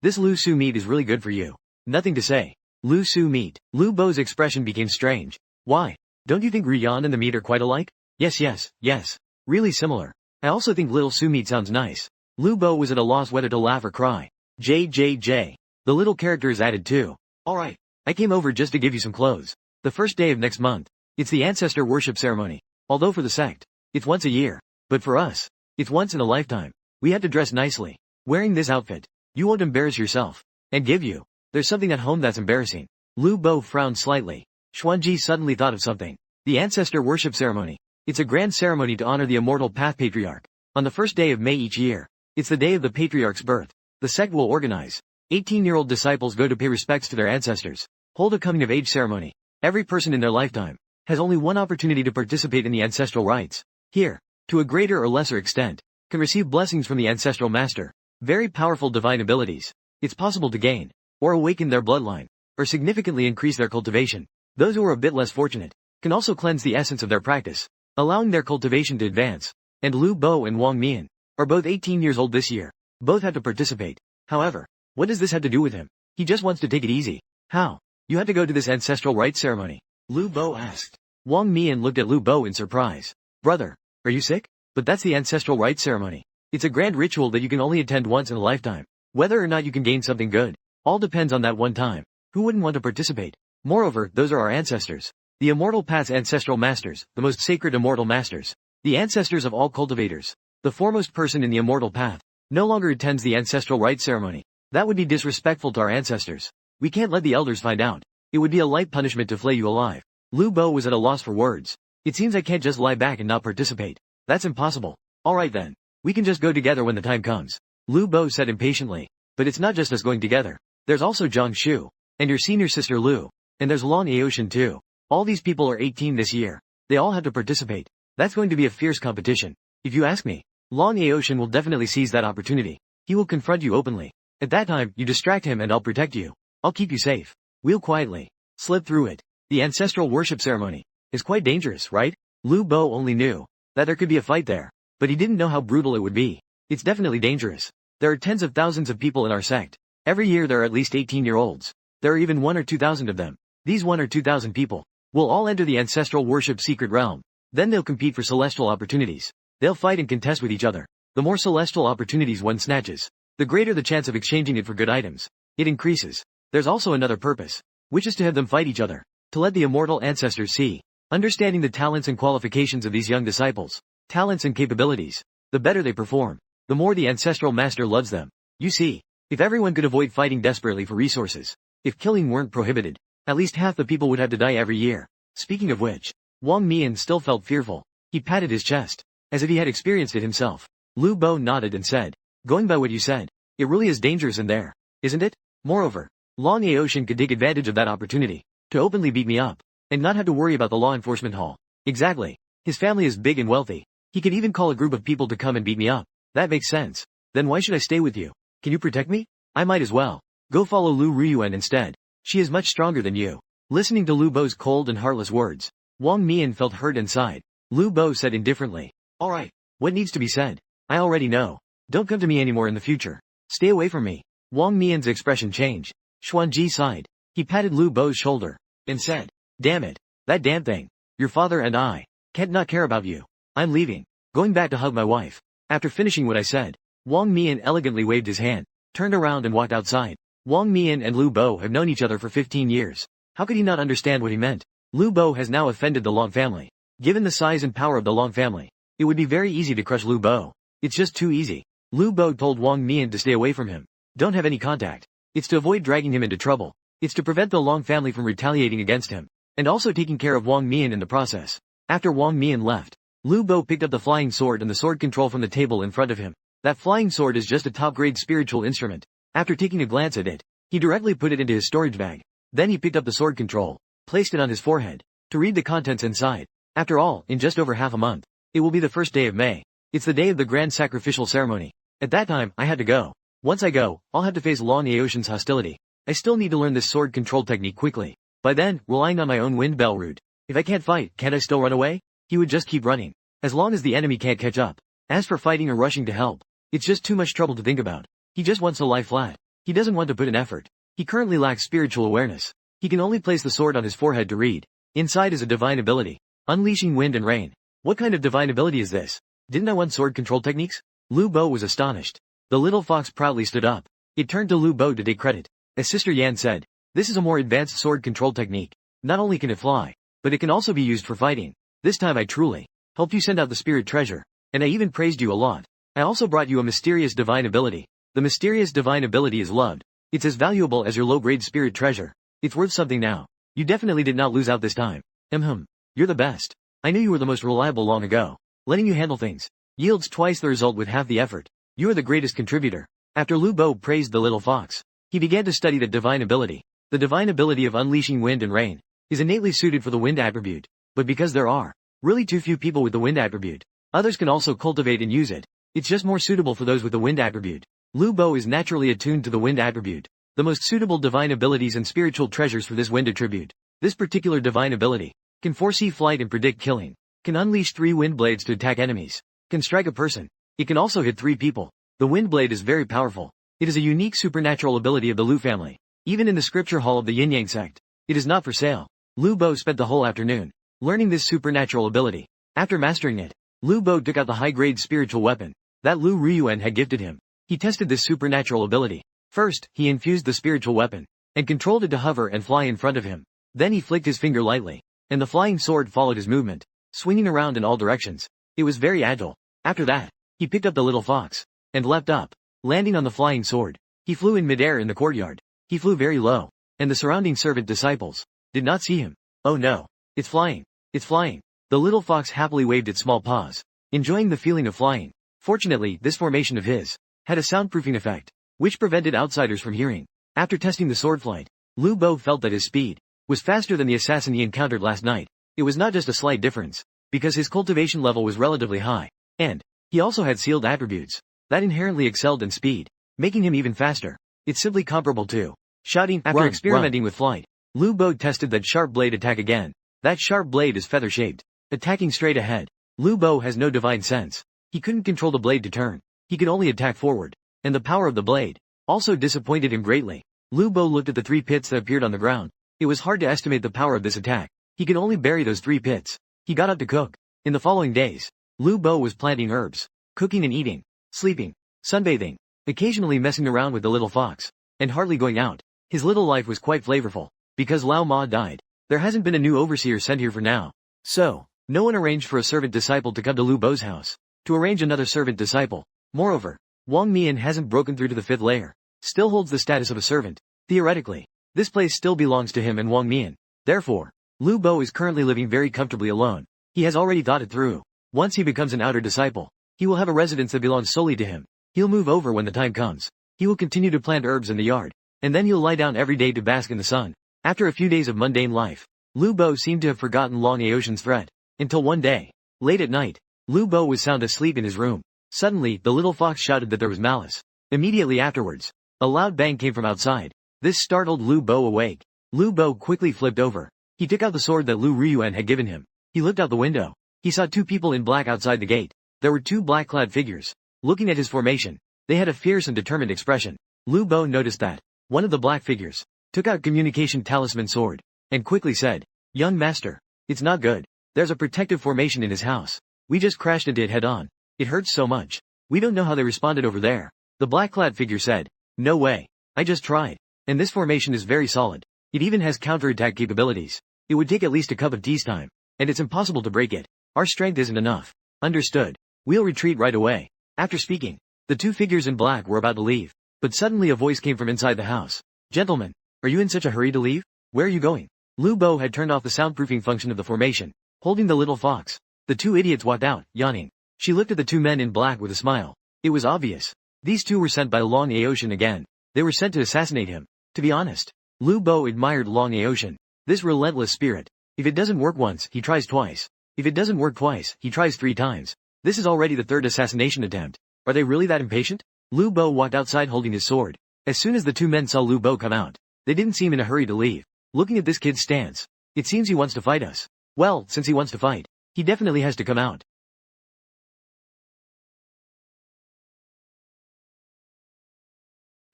Speaker 1: this Lu Su meat is really good for you. Nothing to say. Lu Su meat. Lu Bo's expression became strange. Why? Don't you think Rian and the meat are quite alike? Yes. Really similar. I also think little Su meat sounds nice. Lu Bo was at a loss whether to laugh or cry. JJJ. The little character is added too. Alright. I came over just to give you some clothes. The first day of next month. It's the ancestor worship ceremony. Although for the sect, it's once a year. But for us, it's once in a lifetime. We had to dress nicely. Wearing this outfit, you won't embarrass yourself. And give you. There's something at home that's embarrassing. Lu Bo frowned slightly. Xuanji suddenly thought of something. The ancestor worship ceremony. It's a grand ceremony to honor the immortal path patriarch. On the first day of May each year. It's the day of the patriarch's birth. The sect will organize. 18-year-old disciples go to pay respects to their ancestors. Hold a coming of age ceremony. Every person in their lifetime has only one opportunity to participate in the ancestral rites. Here, to a greater or lesser extent, can receive blessings from the ancestral master. Very powerful divine abilities. It's possible to gain, or awaken their bloodline, or significantly increase their cultivation. Those who are a bit less fortunate can also cleanse the essence of their practice, allowing their cultivation to advance. And Lu Bo and Wang Mian are both 18 years old this year. Both have to participate. However, what does this have to do with him? He just wants to take it easy. How? You had to go to this ancestral rites ceremony? Lu Bo asked. Wang Mian looked at Lu Bo in surprise. Brother, are you sick? But that's the ancestral rites ceremony. It's a grand ritual that you can only attend once in a lifetime. Whether or not you can gain something good, all depends on that one time. Who wouldn't want to participate? Moreover, those are our ancestors. The immortal path's ancestral masters, the most sacred immortal masters. The ancestors of all cultivators. The foremost person in the immortal path no longer attends the ancestral rites ceremony. That would be disrespectful to our ancestors. We can't let the elders find out. It would be a light punishment to flay you alive. Lu Bo was at a loss for words. It seems I can't just lie back and not participate. That's impossible. Alright then. We can just go together when the time comes. Lu Bo said impatiently. But it's not just us going together. There's also Zhang Shu. And your senior sister Lu. And there's Long Aoshan too. All these people are 18 this year. They all have to participate. That's going to be a fierce competition. If you ask me, Long Aoshan will definitely seize that opportunity. He will confront you openly. At that time, you distract him and I'll protect you. I'll keep you safe. We'll quietly slip through it. The ancestral worship ceremony is quite dangerous, right? Lu Bo only knew that there could be a fight there, but he didn't know how brutal it would be. It's definitely dangerous. There are tens of thousands of people in our sect. Every year there are at least 18-year-olds. There are even 1 or 2,000 of them. These 1 or 2,000 people will all enter the ancestral worship secret realm. Then they'll compete for celestial opportunities. They'll fight and contest with each other. The more celestial opportunities one snatches, the greater the chance of exchanging it for good items. It increases. There's also another purpose, which is to have them fight each other, to let the immortal ancestors see. Understanding the talents and qualifications of these young disciples, talents and capabilities, the better they perform, the more the ancestral master loves them. You see, if everyone could avoid fighting desperately for resources, if killing weren't prohibited, at least half the people would have to die every year. Speaking of which, Wang Mian still felt fearful. He patted his chest, as if he had experienced it himself. Lu Bo nodded and said, going by what you said, it really is dangerous in there, isn't it? Moreover, Long Aoshan could take advantage of that opportunity, to openly beat me up, and not have to worry about the law enforcement hall. Exactly. His family is big and wealthy. He could even call a group of people to come and beat me up. That makes sense. Then why should I stay with you? Can you protect me? I might as well. Go follow Lu Ruyuan instead. She is much stronger than you. Listening to Lu Bo's cold and heartless words, Wang Mian felt hurt inside. Lu Bo said indifferently, alright, what needs to be said? I already know. Don't come to me anymore in the future. Stay away from me. Wang Mian's expression changed. Xuanji sighed. He patted Lu Bo's shoulder, and said, damn it. That damn thing. Your father and I can't not care about you. I'm leaving. Going back to hug my wife. After finishing what I said, Wang Mian elegantly waved his hand, turned around and walked outside. Wang Mian and Lu Bo have known each other for 15 years. How could he not understand what he meant? Lu Bo has now offended the Long family. Given the size and power of the Long family, it would be very easy to crush Lu Bo. It's just too easy. Lu Bo told Wang Mian to stay away from him. Don't have any contact. It's to avoid dragging him into trouble. It's to prevent the Long family from retaliating against him, and also taking care of Wang Mian in the process. After Wang Mian left, Lu Bo picked up the flying sword and the sword control from the table in front of him. That flying sword is just a top-grade spiritual instrument. After taking a glance at it, he directly put it into his storage bag. Then he picked up the sword control, placed it on his forehead, to read the contents inside. After all, in just over half a month, it will be the first day of May. It's the day of the grand sacrificial ceremony. At that time, I had to go. Once I go, I'll have to face Long Aoshan's hostility. I still need to learn this sword control technique quickly. By then, relying on my own wind bell route. If I can't fight, can't I still run away? He would just keep running, as long as the enemy can't catch up. As for fighting or rushing to help, it's just too much trouble to think about. He just wants to lie flat. He doesn't want to put in effort. He currently lacks spiritual awareness. He can only place the sword on his forehead to read. Inside is a divine ability. Unleashing wind and rain. What kind of divine ability is this? Didn't I want sword control techniques? Lu Bo was astonished. The little fox proudly stood up. It turned to Lu Bo to take credit. As Sister Yan said, this is a more advanced sword control technique. Not only can it fly, but it can also be used for fighting. This time I truly helped you send out the spirit treasure. And I even praised you a lot. I also brought you a mysterious divine ability. The mysterious divine ability is loved. It's as valuable as your low-grade spirit treasure. It's worth something now. You definitely did not lose out this time. You're the best. I knew you were the most reliable long ago. Letting you handle things yields twice the result with half the effort. You are the greatest contributor. After Lu Bo praised the little fox, he began to study the divine ability. The divine ability of unleashing wind and rain is innately suited for the wind attribute. But because there are really too few people with the wind attribute, others can also cultivate and use it. It's just more suitable for those with the wind attribute. Lu Bo is naturally attuned to the wind attribute. The most suitable divine abilities and spiritual treasures for this wind attribute. This particular divine ability can foresee flight and predict killing, can unleash 3 wind blades to attack enemies, can strike a person. It can also hit 3 people. The wind blade is very powerful. It is a unique supernatural ability of the Lu family. Even in the scripture hall of the Yin Yang sect, it is not for sale. Lu Bo spent the whole afternoon learning this supernatural ability. After mastering it, Lu Bo took out the high-grade spiritual weapon that Lu Ruyuan had gifted him. He tested this supernatural ability. First, he infused the spiritual weapon and controlled it to hover and fly in front of him. Then he flicked his finger lightly, and the flying sword followed his movement, swinging around in all directions. It was very agile. After that, he picked up the little fox and leapt up, landing on the flying sword. He flew in midair in the courtyard. He flew very low, and the surrounding servant disciples did not see him. Oh no. It's flying. It's flying. The little fox happily waved its small paws, enjoying the feeling of flying. Fortunately, this formation of his had a soundproofing effect, which prevented outsiders from hearing. After testing the sword flight, Lu Bo felt that his speed was faster than the assassin he encountered last night. It was not just a slight difference, because his cultivation level was relatively high, and he also had sealed attributes that inherently excelled in speed, making him even faster. It's simply comparable to shouting. After experimenting with flight, Lu Bo tested that sharp blade attack again. That sharp blade is feather-shaped, attacking straight ahead. Lu Bo has no divine sense. He couldn't control the blade to turn. He could only attack forward, and the power of the blade also disappointed him greatly. Lu Bo looked at the 3 pits that appeared on the ground. It was hard to estimate the power of this attack. He could only bury those 3 pits. He got up to cook. In the following days, Lu Bo was planting herbs, cooking and eating, sleeping, sunbathing, occasionally messing around with the little fox, and hardly going out. His little life was quite flavorful. Because Lao Ma died, there hasn't been a new overseer sent here for now. So, no one arranged for a servant disciple to come to Lu Bo's house to arrange another servant disciple. Moreover, Wang Mian hasn't broken through to the 5th layer, still holds the status of a servant. Theoretically, this place still belongs to him and Wang Mian. Therefore, Lu Bo is currently living very comfortably alone. He has already thought it through. Once he becomes an outer disciple, he will have a residence that belongs solely to him. He'll move over when the time comes. He will continue to plant herbs in the yard, and then he'll lie down every day to bask in the sun. After a few days of mundane life, Lu Bo seemed to have forgotten Long Aotian's threat, until one day, late at night, Lu Bo was sound asleep in his room. Suddenly, the little fox shouted that there was malice. Immediately afterwards, a loud bang came from outside. This startled Lu Bo awake. Lu Bo quickly flipped over. He took out the sword that Lu Riyuan had given him. He looked out the window. He saw 2 people in black outside the gate. There were 2 black-clad figures. Looking at his formation, they had a fierce and determined expression. Lu Bo noticed that one of the black figures took out communication talisman sword, and quickly said, "Young master, it's not good. There's a protective formation in his house. We just crashed into it head-on. It hurts so much. We don't know how they responded over there." The black-clad figure said, "No way. I just tried. And this formation is very solid. It even has counterattack capabilities. It would take at least a cup of tea's time, and it's impossible to break it. Our strength isn't enough." "Understood. We'll retreat right away." After speaking, the 2 figures in black were about to leave, but suddenly a voice came from inside the house. "Gentlemen, are you in such a hurry to leave? Where are you going?" Lu Bo had turned off the soundproofing function of the formation, holding the little fox. The 2 idiots walked out, yawning. She looked at the 2 men in black with a smile. It was obvious. These 2 were sent by Long Aotian again. They were sent to assassinate him. To be honest, Lu Bo admired Long Aotian. This relentless spirit. If it doesn't work once, he tries twice. If it doesn't work twice, he tries 3 times. This is already the 3rd assassination attempt. Are they really that impatient? Lu Bo walked outside holding his sword. As soon as the 2 men saw Lu Bo come out, they didn't seem in a hurry to leave. Looking at this kid's stance, it seems he wants to fight us. Well, since he wants to fight, he definitely has to come out.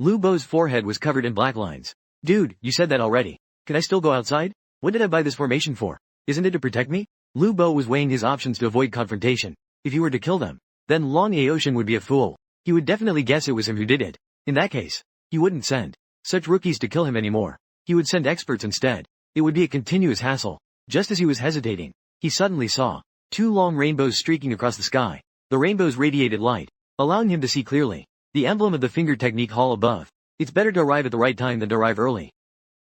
Speaker 1: Lu Bo's forehead was covered in black lines. "Dude, you said that already. Can I still go outside? What did I buy this formation for? Isn't it to protect me?" Lu Bo was weighing his options to avoid confrontation. If he were to kill them, then Long Aotian would be a fool. He would definitely guess it was him who did it. In that case, he wouldn't send such rookies to kill him anymore. He would send experts instead. It would be a continuous hassle. Just as he was hesitating, he suddenly saw 2 long rainbows streaking across the sky. The rainbows radiated light, allowing him to see clearly. The emblem of the finger technique hall above. It's better to arrive at the right time than to arrive early.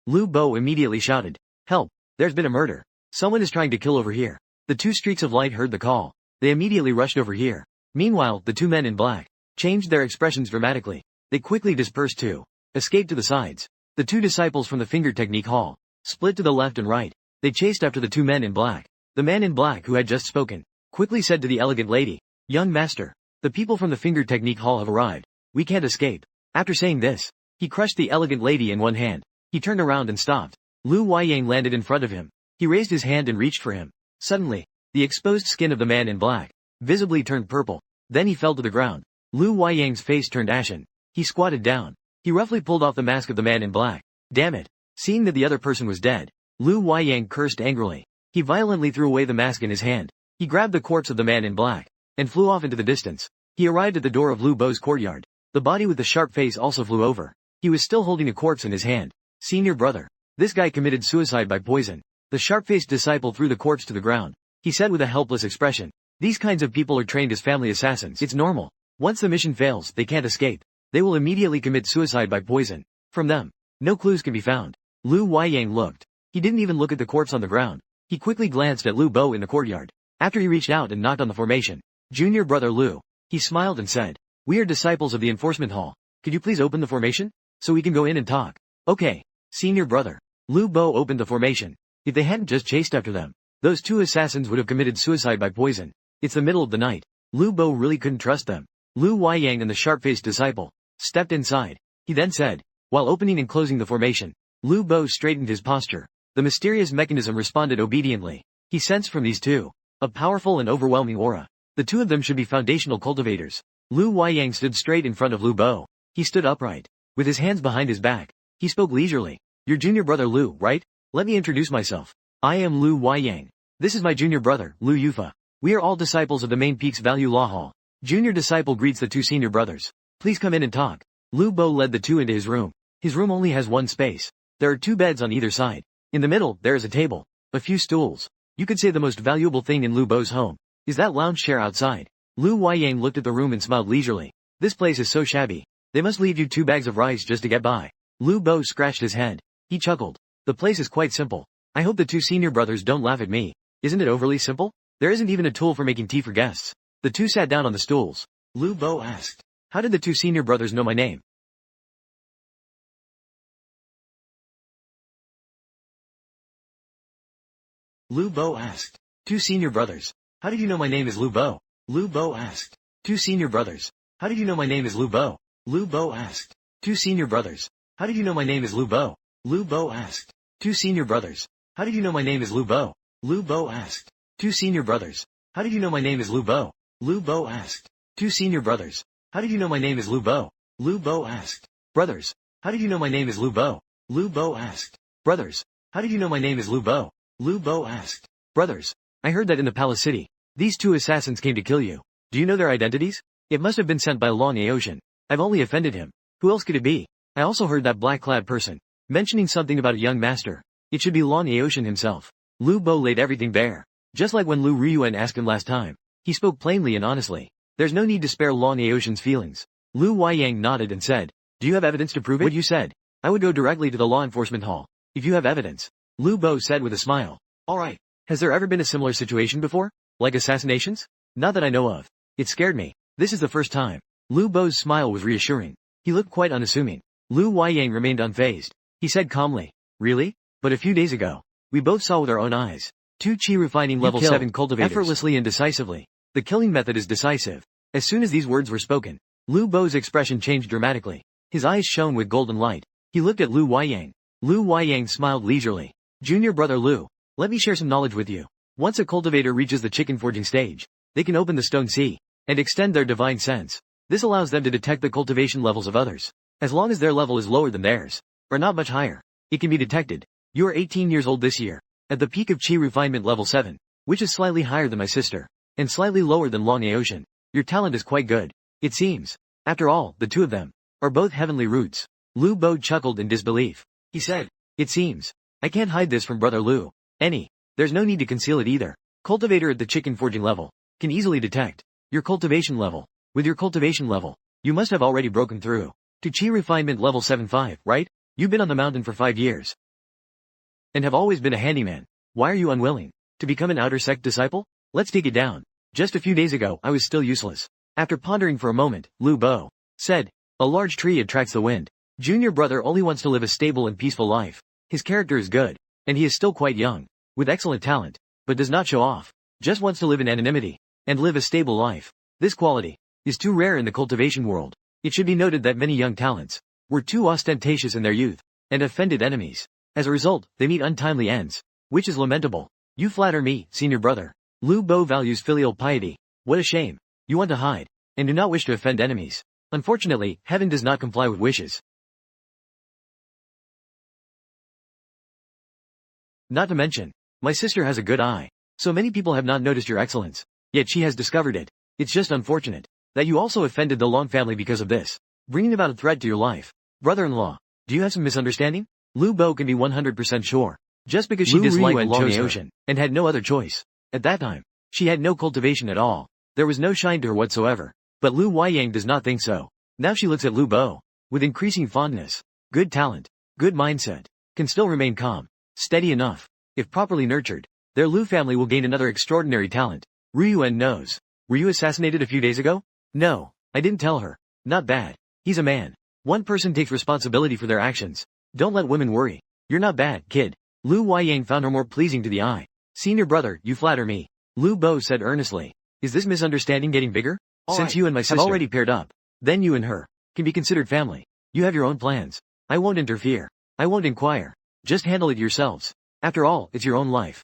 Speaker 1: Lu Bo immediately shouted, "Help! There's been a murder. Someone is trying to kill over here." The 2 streaks of light heard the call. They immediately rushed over here. Meanwhile, the 2 men in black changed their expressions dramatically. They quickly dispersed to escape to the sides. The 2 disciples from the finger technique hall split to the left and right. They chased after the 2 men in black. The man in black who had just spoken quickly said to the elegant lady, "Young master, the people from the finger technique hall have arrived. We can't escape." After saying this, he crushed the elegant lady in one hand. He turned around and stopped. Lu Huayang landed in front of him. He raised his hand and reached for him. Suddenly, the exposed skin of the man in black visibly turned purple. Then he fell to the ground. Lu Huayang's face turned ashen. He squatted down. He roughly pulled off the mask of the man in black. Damn it. Seeing that the other person was dead, Lu Huayang cursed angrily. He violently threw away the mask in his hand. He grabbed the corpse of the man in black and flew off into the distance. He arrived at the door of Lu Bo's courtyard. The body with the sharp face also flew over. He was still holding a corpse in his hand. "Senior brother. This guy committed suicide by poison." The sharp-faced disciple threw the corpse to the ground. He said with a helpless expression, "These kinds of people are trained as family assassins. It's normal. Once the mission fails, they can't escape. They will immediately commit suicide by poison. From them, no clues can be found." Lu Huayang looked. He didn't even look at the corpse on the ground. He quickly glanced at Lu Bo in the courtyard. After he reached out and knocked on the formation, "Junior brother Lu." He smiled and said, "We are disciples of the enforcement hall. Could you please open the formation? So we can go in and talk." "Okay, senior brother." Lu Bo opened the formation. If they hadn't just chased after them, those two assassins would have committed suicide by poison. It's the middle of the night. Lu Bo really couldn't trust them. Lu Huaiyang and the sharp-faced disciple stepped inside. He then said, while opening and closing the formation, Lu Bo straightened his posture. The mysterious mechanism responded obediently. He sensed from these two a powerful and overwhelming aura. The two of them should be foundational cultivators. Lu Huaiyang stood straight in front of Lu Bo. He stood upright, with his hands behind his back. He spoke leisurely. "Your junior brother Lu, right? Let me introduce myself. I am Lu Huaiyang. This is my junior brother, Lu Yufa. We are all disciples of the main Peaks Value Law Hall." Junior disciple greets the two senior brothers. "Please come in and talk." Lu Bo led the two into his room. His room only has one space. There are two beds on either side. In the middle, there is a table, a few stools. You could say the most valuable thing in Lu Bo's home is that lounge chair outside. Lu Huaiyang looked at the room and smiled leisurely. "This place is so shabby. They must leave you 2 bags of rice just to get by." Lu Bo scratched his head. He chuckled. "The place is quite simple. I hope the two senior brothers don't laugh at me. Isn't it overly simple? There isn't even a tool for making tea for guests." The two sat down on the stools. Lu Bo asked, "How did the two senior brothers know my name?" Lu Bo asked, "Two senior brothers. How did you know my name is Lu Bo?" Lu Bo asked, "Two senior brothers. How did you know my name is Lu Bo?" Lu Bo asked, "Two senior brothers. How did you know my name is Lu Bo?" Lu Bo asked, "Two senior brothers. How did you know my name is Lu Bo?" Lu Bo asked, "Two senior brothers. How did you know my name is Lu Bo?" Lu Bo asked, "Two senior brothers. How did you know my name is Lu Bo?" Lu Bo asked, "Brothers. How did you know my name is Lu Bo?" Lu Bo asked, "Brothers. How did you know my name is Lu Bo?" Lu Bo asked, "Brothers. I heard that in the palace city, these two assassins came to kill you. Do you know their identities? It must have been sent by Long Aocean. I've only offended him. Who else could it be? I also heard that black-clad person mentioning something about a young master. It should be Long Aocean himself." Lu Bo laid everything bare. Just like when Lu Ryuan asked him last time. He spoke plainly and honestly. There's no need to spare Long Aocean's feelings. Lu Huaiyang nodded and said, "Do you have evidence to prove it?" "What you said. I would go directly to the law enforcement hall. If you have evidence." Lu Bo said with a smile. "Alright. Has there ever been a similar situation before? Like assassinations?" "Not that I know of. It scared me. This is the first time." Lu Bo's smile was reassuring. He looked quite unassuming. Lu Huaiyang remained unfazed. He said calmly, "Really? But a few days ago, we both saw with our own eyes. 2 chi refining level 7 cultivators effortlessly and decisively. The killing method is decisive." As soon as these words were spoken, Lu Bo's expression changed dramatically. His eyes shone with golden light. He looked at Lu Huaiyang. Lu Huaiyang smiled leisurely. "Junior brother Lu, let me share some knowledge with you. Once a cultivator reaches the chicken forging stage, they can open the stone sea and extend their divine sense. This allows them to detect the cultivation levels of others. As long as their level is lower than theirs, or not much higher, it can be detected. You are 18 years old this year, at the peak of chi refinement level 7, which is slightly higher than my sister, and slightly lower than Long Aocean. Your talent is quite good. It seems. After all, the two of them are both heavenly roots." Lu Bo chuckled in disbelief. He said, "It seems. I can't hide this from brother Lu. There's no need to conceal it either. Cultivator at the chicken forging level can easily detect your cultivation level. With your cultivation level, you must have already broken through to chi refinement level 7-5, right? You've been on the mountain for 5 years and have always been a handyman. Why are you unwilling to become an outer sect disciple? Let's take it down. Just a few days ago, I was still useless." After pondering for a moment, Lu Bo said, "A large tree attracts the wind. Junior brother only wants to live a stable and peaceful life. His character is good, and he is still quite young, with excellent talent, but does not show off. Just wants to live in anonymity and live a stable life. This quality is too rare in the cultivation world. It should be noted that many young talents were too ostentatious in their youth and offended enemies. As a result, they meet untimely ends, which is lamentable. You flatter me, senior brother. Lu Bo values filial piety. What a shame. You want to hide and do not wish to offend enemies. Unfortunately, heaven does not comply with wishes. Not to mention, my sister has a good eye. So many people have not noticed your excellence, yet she has discovered it. It's just unfortunate that you also offended the Long family because of this, bringing about a threat to your life. Brother-in-law, do you have some misunderstanding?" Lu Bo can be 100% sure. Just because she disliked Long Aocean and had no other choice. At that time, she had no cultivation at all. There was no shine to her whatsoever. But Lu Huaiyang does not think so. Now she looks at Lu Bo with increasing fondness. Good talent, good mindset, can still remain calm, steady enough, if properly nurtured. their Lu family will gain another extraordinary talent. Ryuan knows. Were you assassinated a few days ago? No, I didn't tell her. Not bad. He's a man. One person takes responsibility for their actions. Don't let women worry. You're not bad, kid. Lu Huayang found her more pleasing to the eye. Senior brother, you flatter me. Lu Bo said earnestly. Is this misunderstanding getting bigger? Since you and my sister have already paired up, then you and her can be considered family. You have your own plans. I won't interfere. I won't inquire. Just handle it yourselves. After all, it's your own life.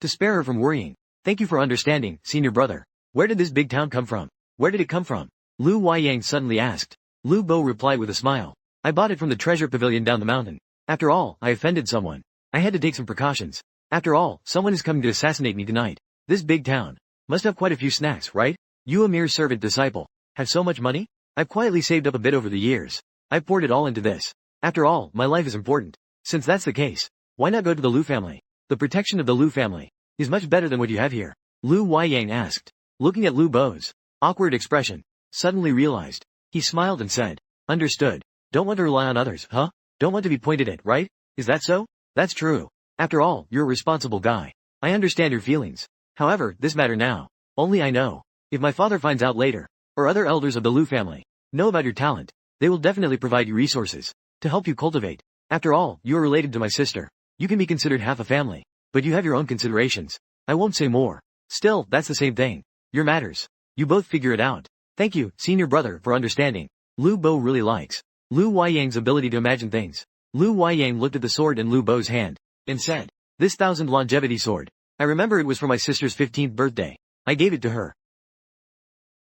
Speaker 1: To spare her from worrying. Thank you for understanding, senior brother. Where did this big town come from? Where did it come from? Lu Huayang suddenly asked. Lu Bo replied with a smile. I bought it from the treasure pavilion down the mountain. After all, I offended someone. I had to take some precautions. After all, someone is coming to assassinate me tonight. This big town must have quite a few snacks, right? You, a mere servant disciple, have so much money? I've quietly saved up a bit over the years. I've poured it all into this. After all, my life is important. Since that's the case, why not go to the Lu family? The protection of the Lu family is much better than what you have here. Lu Huayang asked, looking at Lu Bo's awkward expression. Suddenly realized. He smiled and said, understood. Don't want to rely on others, huh? Don't want to be pointed at, right? Is that so? That's true. After all, you're a responsible guy. I understand your feelings. However, this matter now. Only I know. If my father finds out later, or other elders of the Lu family know about your talent, they will definitely provide you resources to help you cultivate. After all, you are related to my sister. You can be considered half a family, but you have your own considerations. I won't say more. Still, that's the same thing. Your matters. You both figure it out. Thank you, senior brother, for understanding. Lu Bo really likes Lu Huayang's ability to imagine things. Lu Huayang looked at the sword in Lu Bo's hand and said, this 1000 longevity sword. I remember it was for my sister's 15th birthday. I gave it to her.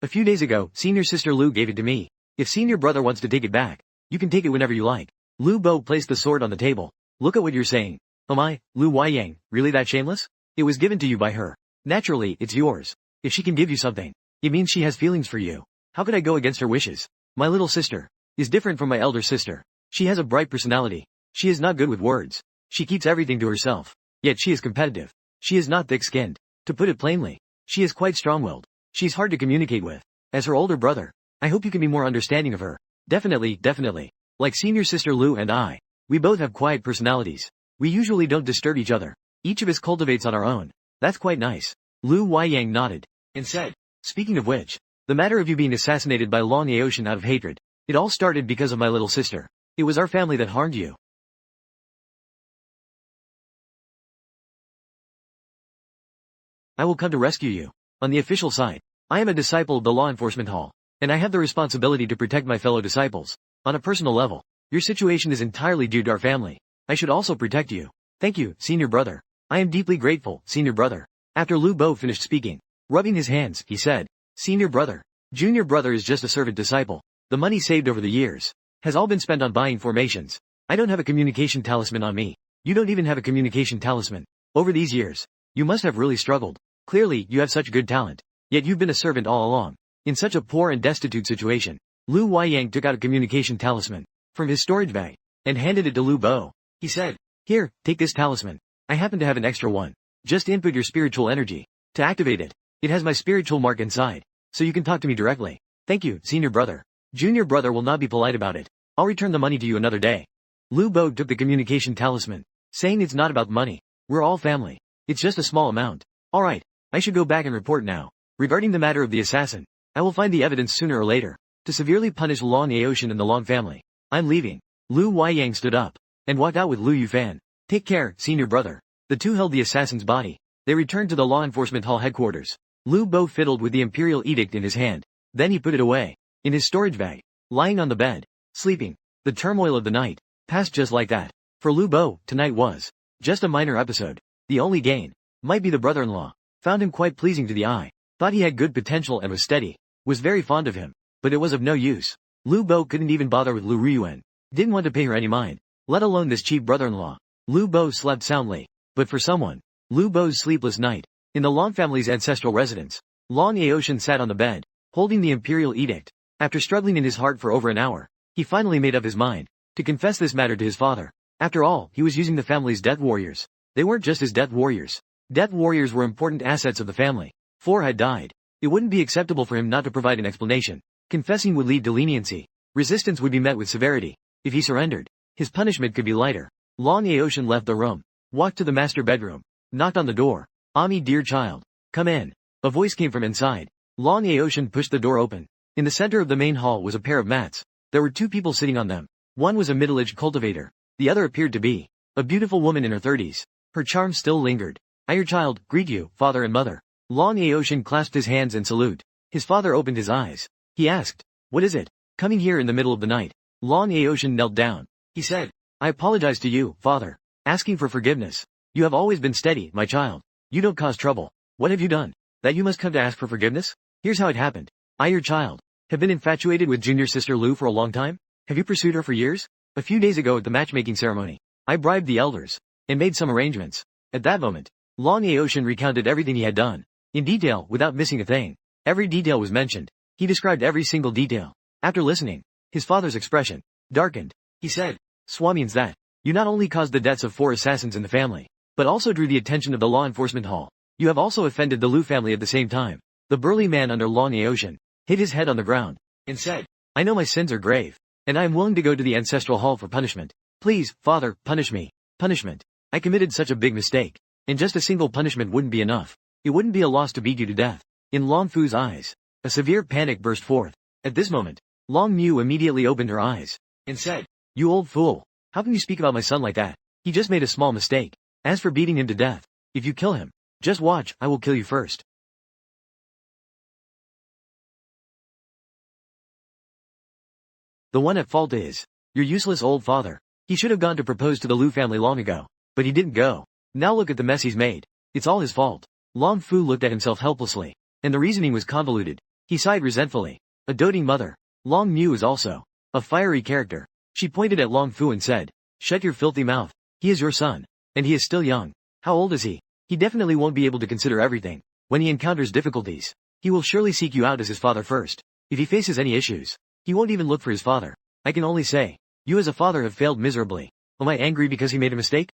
Speaker 1: A few days ago, senior sister Lu gave it to me. If senior brother wants to take it back, you can take it whenever you like. Lu Bo placed the sword on the table. Look at what you're saying. Oh my, Lu Huayang, really that shameless? It was given to you by her. Naturally, it's yours. If she can give you something, it means she has feelings for you. How could I go against her wishes? My little sister is different from my elder sister. She has a bright personality. She is not good with words. She keeps everything to herself. Yet she is competitive. She is not thick-skinned. To put it plainly, she is quite strong-willed. She's hard to communicate with. As her older brother, I hope you can be more understanding of her. Definitely, definitely. Like senior sister Lu and I, we both have quiet personalities. We usually don't disturb each other. Each of us cultivates on our own. That's quite nice. Lu Huayang nodded and said, speaking of which, the matter of you being assassinated by Long Aocean out of hatred, it all started because of my little sister. It was our family that harmed you. I will come to rescue you. On the official side, I am a disciple of the law enforcement hall, and I have the responsibility to protect my fellow disciples. On a personal level, your situation is entirely due to our family. I should also protect you. Thank you, senior brother. I am deeply grateful, senior brother. After Lu Bo finished speaking, rubbing his hands, he said, senior brother, junior brother is just a servant disciple. The money saved over the years has all been spent on buying formations. I don't have a communication talisman on me. You don't even have a communication talisman. Over these years, you must have really struggled. Clearly, you have such good talent. Yet you've been a servant all along. In such a poor and destitute situation, Lu Huayang took out a communication talisman from his storage bag and handed it to Lu Bo. He said, here, take this talisman. I happen to have an extra one. Just input your spiritual energy to activate it. It has my spiritual mark inside, so you can talk to me directly. Thank you, senior brother. Junior brother will not be polite about it. I'll return the money to you another day. Lu Bo took the communication talisman, saying it's not about money. We're all family. It's just a small amount. Alright, I should go back and report now. Regarding the matter of the assassin, I will find the evidence sooner or later to severely punish Long Aocean and the Long family. I'm leaving. Lu Huayang stood up and walked out with Lu Yufan. Take care, senior brother. The two held the assassin's body. They returned to the law enforcement hall headquarters. Lu Bo fiddled with the imperial edict in his hand. Then he put it away in his storage bag, lying on the bed, sleeping. The turmoil of the night passed just like that. For Lu Bo, tonight was just a minor episode. The only gain might be the brother-in-law. Found him quite pleasing to the eye. Thought he had good potential and was steady. Was very fond of him. But it was of no use. Lu Bo couldn't even bother with Lu Ryuan. Didn't want to pay her any mind, let alone this cheap brother-in-law. Lu Bo slept soundly. But for someone, Lu Bo's sleepless night in the Long family's ancestral residence. Long Aocean sat on the bed, holding the imperial edict. After struggling in his heart for over an hour, he finally made up his mind to confess this matter to his father. After all, he was using the family's death warriors. They weren't just his death warriors. Death warriors were important assets of the family. 4 had died. It wouldn't be acceptable for him not to provide an explanation. Confessing would lead to leniency. Resistance would be met with severity. If he surrendered, his punishment could be lighter. Long Aoshin left the room, walked to the master bedroom, knocked on the door. Ami, dear child. Come in. A voice came from inside. Long Aoshin pushed the door open. In the center of the main hall was a pair of mats. There were two people sitting on them. One was a middle-aged cultivator. The other appeared to be a beautiful woman in her 30s. Her charm still lingered. I, your child, greet you, father and mother. Long Aoshin clasped his hands in salute. His father opened his eyes. He asked, what is it? Coming here in the middle of the night. Long Aoshin knelt down. He said, I apologize to you, father. Asking for forgiveness. You have always been steady, my child. You don't cause trouble. What have you done? That you must come to ask for forgiveness? Here's how it happened. I, your child, have been infatuated with junior sister Lu for a long time. Have you pursued her for years? A few days ago at the matchmaking ceremony, I bribed the elders and made some arrangements. At that moment, Long Aoshin recounted everything he had done. In detail, without missing a thing. Every detail was mentioned. He described every single detail. After listening, his father's expression darkened. He said, Swamians, that you not only caused the deaths of 4 assassins in the family, but also drew the attention of the law enforcement hall. You have also offended the Lu family at the same time. The burly man under Long Aoshin hit his head on the ground and said, I know my sins are grave, and I am willing to go to the ancestral hall for punishment. Please, father, punish me. Punishment. I committed such a big mistake, and just a single punishment wouldn't be enough. It wouldn't be a loss to beat you to death. In Long Fu's eyes, a severe panic burst forth. At this moment, Long Mu immediately opened her eyes and said, You old fool. How can you speak about my son like that? He just made a small mistake. As for beating him to death, if you kill him, just watch, I will kill you first. The one at fault is your useless old father. He should have gone to propose to the Lu family long ago, but he didn't go. Now look at the mess he's made. It's all his fault. Long Fu looked at himself helplessly, and the reasoning was convoluted. He sighed resentfully. A doting mother. Long Mu is also a fiery character. She pointed at Long Fu and said, Shut your filthy mouth. He is your son, and he is still young. How old is he? He definitely won't be able to consider everything. When he encounters difficulties, he will surely seek you out as his father first. If he faces any issues, he won't even look for his father. I can only say, you as a father have failed miserably. Am I angry because he made a mistake?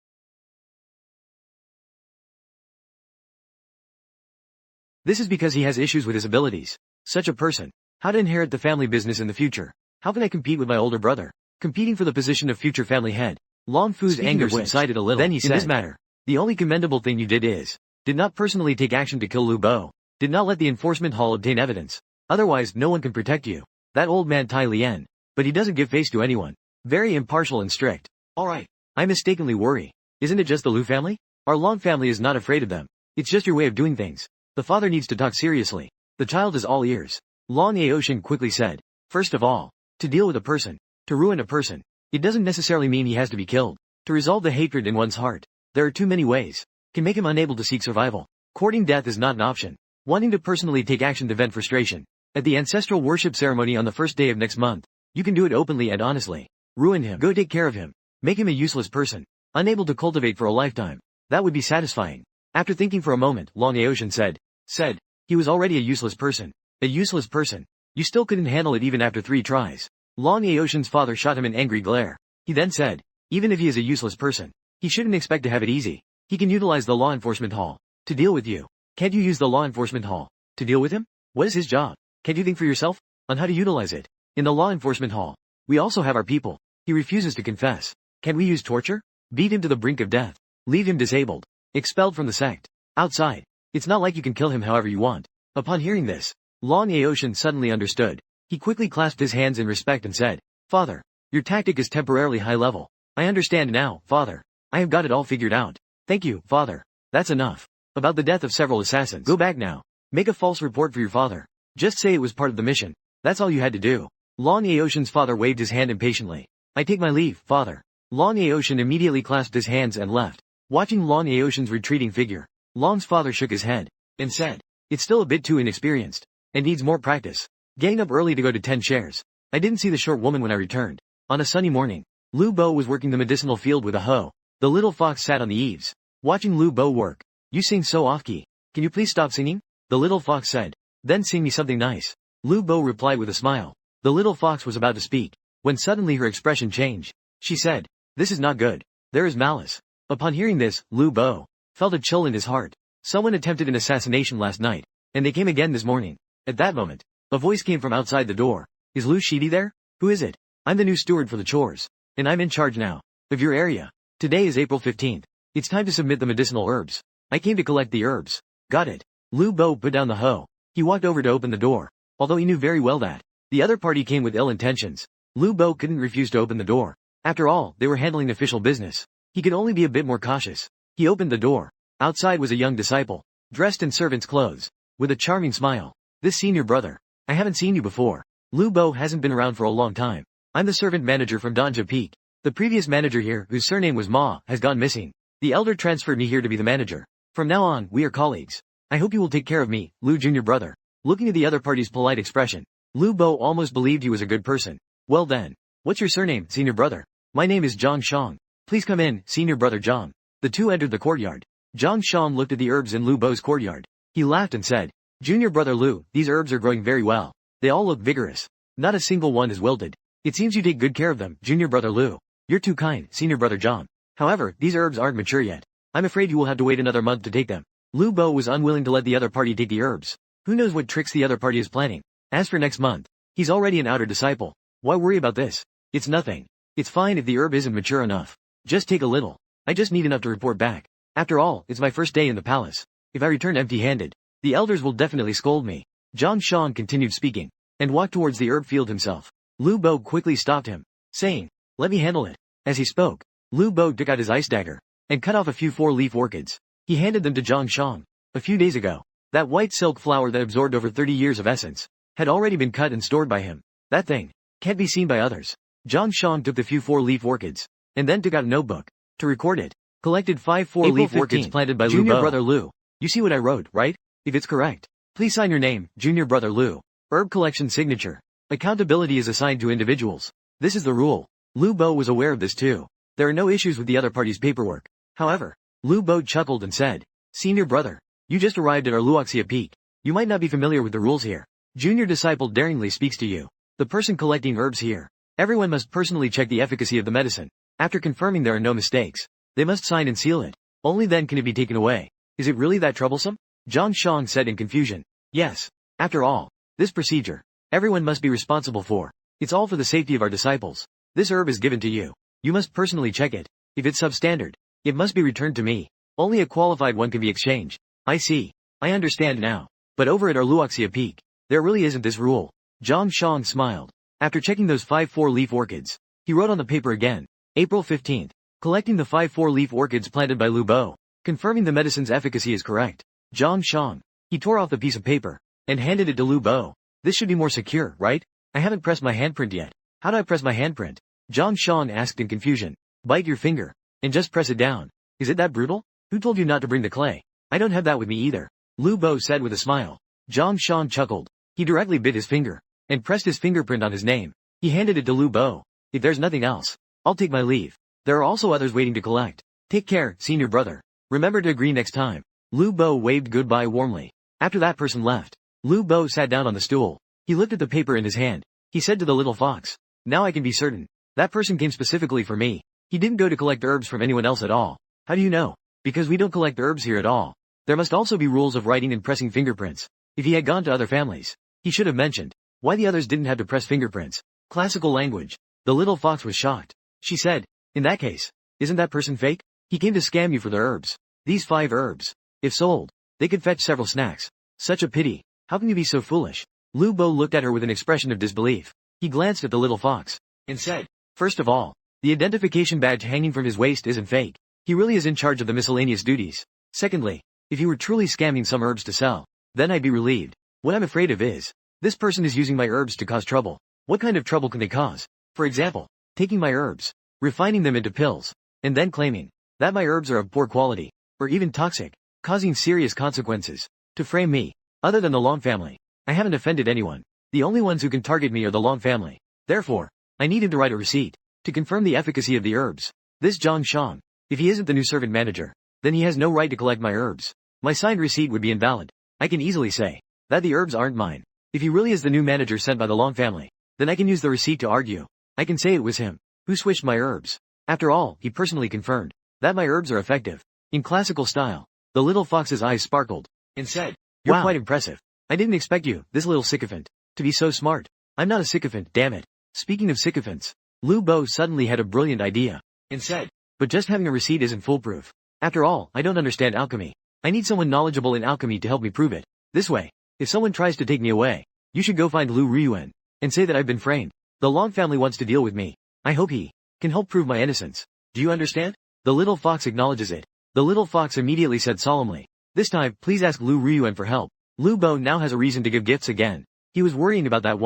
Speaker 1: This is because he has issues with his abilities. Such a person. How to inherit the family business in the future? How can I compete with my older brother? Competing for the position of future family head. Long Fu's anger subsided a little. Then he said, in this matter, the only commendable thing you did not personally take action to kill Lu Bo. Did not let the enforcement hall obtain evidence. Otherwise, no one can protect you. That old man Tai Lien. But he doesn't give face to anyone. Very impartial and strict. Alright. I mistakenly worry. Isn't it just the Lu family? Our Long family is not afraid of them. It's just your way of doing things. The father needs to talk seriously. The child is all ears. Long Aoshin quickly said. First of all, to deal with a person, to ruin a person, it doesn't necessarily mean he has to be killed. To resolve the hatred in one's heart, there are too many ways. Can make him unable to seek survival. Courting death is not an option. Wanting to personally take action to vent frustration. At the ancestral worship ceremony on the first day of next month, you can do it openly and honestly. Ruin him. Go take care of him. Make him a useless person. Unable to cultivate for a lifetime. That would be satisfying. After thinking for a moment, Long Aoshin said, he was already a useless person. A useless person. You still couldn't handle it even after 3 tries. Long Aoshin's father shot him an angry glare. He then said, even if he is a useless person, he shouldn't expect to have it easy. He can utilize the law enforcement hall to deal with you. Can't you use the law enforcement hall to deal with him? What is his job? Can't you think for yourself on how to utilize it? In the law enforcement hall, we also have our people. He refuses to confess. Can we use torture? Beat him to the brink of death. Leave him disabled. Expelled from the sect. Outside. It's not like you can kill him however you want. Upon hearing this, Long Aoshin suddenly understood. He quickly clasped his hands in respect and said, Father, your tactic is temporarily high level. I understand now, Father. I have got it all figured out. Thank you, Father. That's enough. About the death of several assassins. Go back now. Make a false report for your father. Just say it was part of the mission. That's all you had to do. Long Aoshin's father waved his hand impatiently. I take my leave, Father. Long Aoshin immediately clasped his hands and left. Watching Long Aoshin's retreating figure, Long's father shook his head and said, it's still a bit too inexperienced and needs more practice. Getting up early to go to 10 shares. I didn't see the short woman when I returned. On a sunny morning, Lu Bo was working the medicinal field with a hoe. The little fox sat on the eaves, watching Lu Bo work. You sing so off-key. Can you please stop singing? The little fox said. Then sing me something nice. Lu Bo replied with a smile. The little fox was about to speak, when suddenly her expression changed. She said, this is not good. There is malice. Upon hearing this, Lu Bo felt a chill in his heart. Someone attempted an assassination last night, and they came again this morning. At that moment, a voice came from outside the door. Is Lu Shidi there? Who is it? I'm the new steward for the chores, and I'm in charge now of your area. Today is April 15th. It's time to submit the medicinal herbs. I came to collect the herbs. Got it. Lu Bo put down the hoe. He walked over to open the door. Although he knew very well that the other party came with ill intentions, Lu Bo couldn't refuse to open the door. After all, they were handling official business. He could only be a bit more cautious. He opened the door. Outside was a young disciple, dressed in servant's clothes, with a charming smile. This senior brother. I haven't seen you before. Lu Bo hasn't been around for a long time. I'm the servant manager from Danja Peak. The previous manager here, whose surname was Ma, has gone missing. The elder transferred me here to be the manager. From now on, we are colleagues. I hope you will take care of me, Lu junior brother. Looking at the other party's polite expression, Lu Bo almost believed he was a good person. Well then, what's your surname, senior brother? My name is Zhang Shang. Please come in, senior brother Zhang. The two entered the courtyard. Zhang Shang looked at the herbs in Lu Bo's courtyard. He laughed and said, Junior brother Lu, these herbs are growing very well. They all look vigorous. Not a single one is wilted. It seems you take good care of them, junior brother Lu. You're too kind, senior brother Zhang. However, these herbs aren't mature yet. I'm afraid you will have to wait another month to take them. Lu Bo was unwilling to let the other party take the herbs. Who knows what tricks the other party is planning? As for next month, he's already an outer disciple. Why worry about this? It's nothing. It's fine if the herb isn't mature enough. Just take a little. I just need enough to report back. After all, it's my first day in the palace. If I return empty-handed, the elders will definitely scold me. Zhang Shang continued speaking, and walked towards the herb field himself. Lu Bo quickly stopped him, saying, Let me handle it. As he spoke, Lu Bo took out his ice dagger, and cut off a few four-leaf orchids. He handed them to Zhang Shang. A few days ago, that white silk flower that absorbed over 30 years of essence, had already been cut and stored by him. That thing can't be seen by others. Zhang Shang took the few four-leaf orchids, and then took out a notebook to record it. Collected 5 four-leaf orchids planted by Junior brother Lu. You see what I wrote, right? If it's correct, please sign your name, Junior brother Lu. Herb collection signature. Accountability is assigned to individuals. This is the rule. Lu Bo was aware of this too. There are no issues with the other party's paperwork. However, Lu Bo chuckled and said, Senior brother, you just arrived at our Luoxia Peak. You might not be familiar with the rules here. Junior disciple daringly speaks to you. The person collecting herbs here. Everyone must personally check the efficacy of the medicine. After confirming there are no mistakes, they must sign and seal it. Only then can it be taken away. Is it really that troublesome? Zhang Shang said in confusion. Yes. After all, this procedure, everyone must be responsible for. It's all for the safety of our disciples. This herb is given to you. You must personally check it. If it's substandard, it must be returned to me. Only a qualified one can be exchanged. I see. I understand now. But over at our Luoxia Peak, there really isn't this rule. Zhang Shang smiled. After checking those 5 four-leaf orchids, he wrote on the paper again. April 15th. Collecting the 5 four-leaf orchids planted by Lu Bo. Confirming the medicine's efficacy is correct. Zhang Shang. He tore off the piece of paper, and handed it to Lu Bo. This should be more secure, right? I haven't pressed my handprint yet. How do I press my handprint? Zhang Shang asked in confusion. Bite your finger, and just press it down. Is it that brutal? Who told you not to bring the clay? I don't have that with me either. Lu Bo said with a smile. Zhang Shang chuckled. He directly bit his finger, and pressed his fingerprint on his name. He handed it to Lu Bo. If there's nothing else, I'll take my leave. There are also others waiting to collect. Take care, senior brother. Remember to agree next time. Lu Bo waved goodbye warmly. After that person left, Lu Bo sat down on the stool. He looked at the paper in his hand. He said to the little fox, Now I can be certain. That person came specifically for me. He didn't go to collect herbs from anyone else at all. How do you know? Because we don't collect herbs here at all. There must also be rules of writing and pressing fingerprints. If he had gone to other families, he should have mentioned why the others didn't have to press fingerprints. Classical language. The little fox was shocked. She said, In that case, isn't that person fake? He came to scam you for the herbs. These 5 herbs. If sold, they could fetch several snacks. Such a pity. How can you be so foolish? Lu Bo looked at her with an expression of disbelief. He glanced at the little fox, and said, First of all, the identification badge hanging from his waist isn't fake. He really is in charge of the miscellaneous duties. Secondly, if he were truly scamming some herbs to sell, then I'd be relieved. What I'm afraid of is, this person is using my herbs to cause trouble. What kind of trouble can they cause? For example, taking my herbs, refining them into pills, and then claiming that my herbs are of poor quality, or even toxic, causing serious consequences. To frame me, other than the Long family, I haven't offended anyone. The only ones who can target me are the Long family. Therefore, I need him to write a receipt to confirm the efficacy of the herbs. This Zhang Shang, if he isn't the new servant manager, then he has no right to collect my herbs. My signed receipt would be invalid. I can easily say that the herbs aren't mine. If he really is the new manager sent by the Long family, then I can use the receipt to argue. I can say it was him who switched my herbs. After all, he personally confirmed that my herbs are effective. In classical style, the little fox's eyes sparkled, and said, You're
Speaker 2: Wow.
Speaker 1: quite impressive. I didn't expect you, this little sycophant, to be so smart. I'm not a sycophant, damn it. Speaking of sycophants, Lu Bo suddenly had a brilliant idea, and said, But just having a receipt isn't foolproof. After all, I don't understand alchemy. I need someone knowledgeable in alchemy to help me prove it. This way, if someone tries to take me away, you should go find Lu Ryuan and say that I've been framed. The Long family wants to deal with me. I hope he can help prove my innocence. Do you understand? The little fox acknowledges it. The little fox immediately said solemnly, "This time, please ask Lu Ryuan for help." Lu Bo now has a reason to give gifts again. He was worrying about that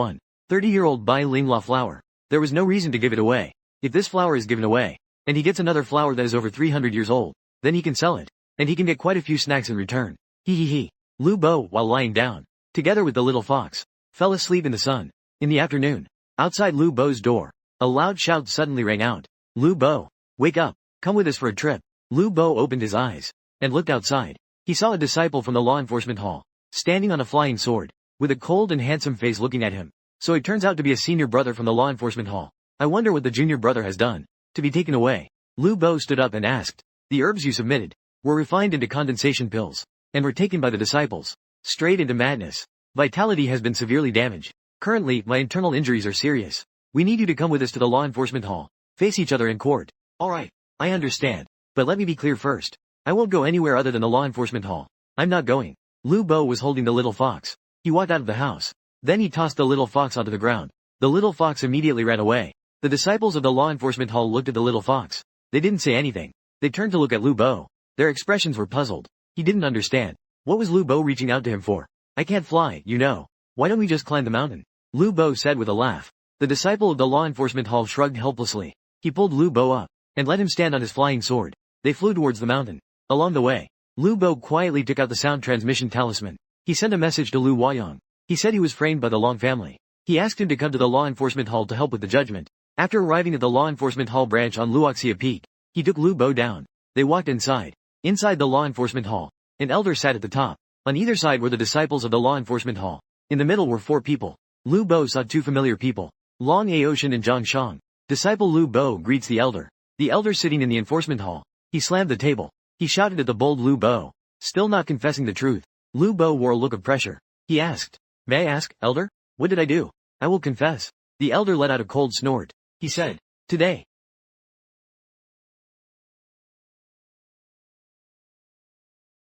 Speaker 1: 30-year-old Bai Lingla flower. There was no reason to give it away. If this flower is given away, and he gets another flower that is over 300 years old, then he can sell it, and he can get quite a few snacks in return. He. Lu Bo, while lying down, together with the little fox, fell asleep in the sun. In the afternoon, outside Lu Bo's door, a loud shout suddenly rang out. "Lu Bo, wake up, come with us for a trip." Lu Bo opened his eyes, and looked outside. He saw a disciple from the law enforcement hall, standing on a flying sword, with a cold and handsome face looking at him. So it turns out to be a senior brother from the law enforcement hall. I wonder what the junior brother has done to be taken away. Lu Bo stood up and asked, "The herbs you submitted were refined into condensation pills, and were taken by the disciples straight into madness. Vitality has been severely damaged. Currently, my internal injuries are serious. We need you to come with us to the law enforcement hall. Face each other in court." "Alright, I understand. But let me be clear first. I won't go anywhere other than the law enforcement hall. I'm not going." Lu Bo was holding the little fox. He walked out of the house. Then he tossed the little fox onto the ground. The little fox immediately ran away. The disciples of the law enforcement hall looked at the little fox. They didn't say anything. They turned to look at Lu Bo. Their expressions were puzzled. He didn't understand. What was Lu Bo reaching out to him for? "I can't fly, you know. Why don't we just climb the mountain?" Lu Bo said with a laugh. The disciple of the law enforcement hall shrugged helplessly. He pulled Lu Bo up, and let him stand on his flying sword. They flew towards the mountain. Along the way, Lu Bo quietly took out the sound transmission talisman. He sent a message to Lu Huayang. He said he was framed by the Long family. He asked him to come to the law enforcement hall to help with the judgment. After arriving at the law enforcement hall branch on Luoxia Peak, he took Lu Bo down. They walked inside. Inside the law enforcement hall, an elder sat at the top. On either side were the disciples of the law enforcement hall. In the middle were 4 people. Lu Bo saw 2 familiar people, Long Aoshan and Zhang Shang. Disciple Lu Bo greets the elder. The elder sitting in the enforcement hall. He slammed the table. He shouted at the bold Lu Bo, still not confessing the truth. Lu Bo wore a look of pressure. He asked, "May I ask, elder? What did I do?" "I will confess." The elder let out a cold snort. He said, "Today."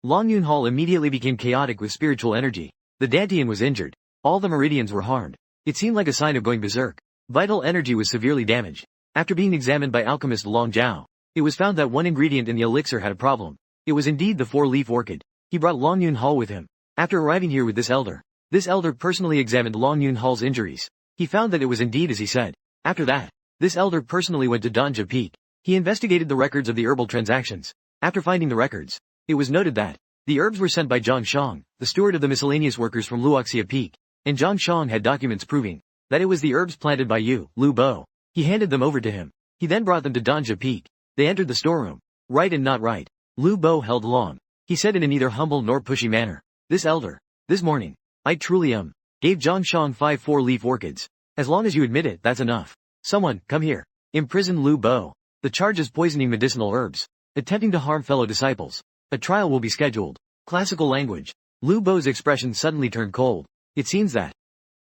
Speaker 1: Longyun Hall immediately became chaotic with spiritual energy. The Dantian was injured. All the meridians were harmed. It seemed like a sign of going berserk. Vital energy was severely damaged. After being examined by alchemist Long Zhao, it was found that one ingredient in the elixir had a problem. It was indeed the 4-leaf orchid. He brought Longyun Hall with him. After arriving here with this elder personally examined Longyun Hall's injuries. He found that it was indeed as he said. After that, this elder personally went to Danja Peak. He investigated the records of the herbal transactions. After finding the records, it was noted that the herbs were sent by Zhang Shang, the steward of the miscellaneous workers from Luoxia Peak, and Zhang Shang had documents proving that it was the herbs planted by Lu Bo. He handed them over to him. He then brought them to Danja Peak. They entered the storeroom. "Right and not right." Lu Bo held long. He said in a neither humble nor pushy manner, "This elder, this morning, I truly gave Zhang Shang 5 4-leaf orchids. As long as you admit it, that's enough. Someone, come here. Imprison Lu Bo. The charge is poisoning medicinal herbs, attempting to harm fellow disciples. A trial will be scheduled." Classical language. Lu Bo's expression suddenly turned cold. It seems that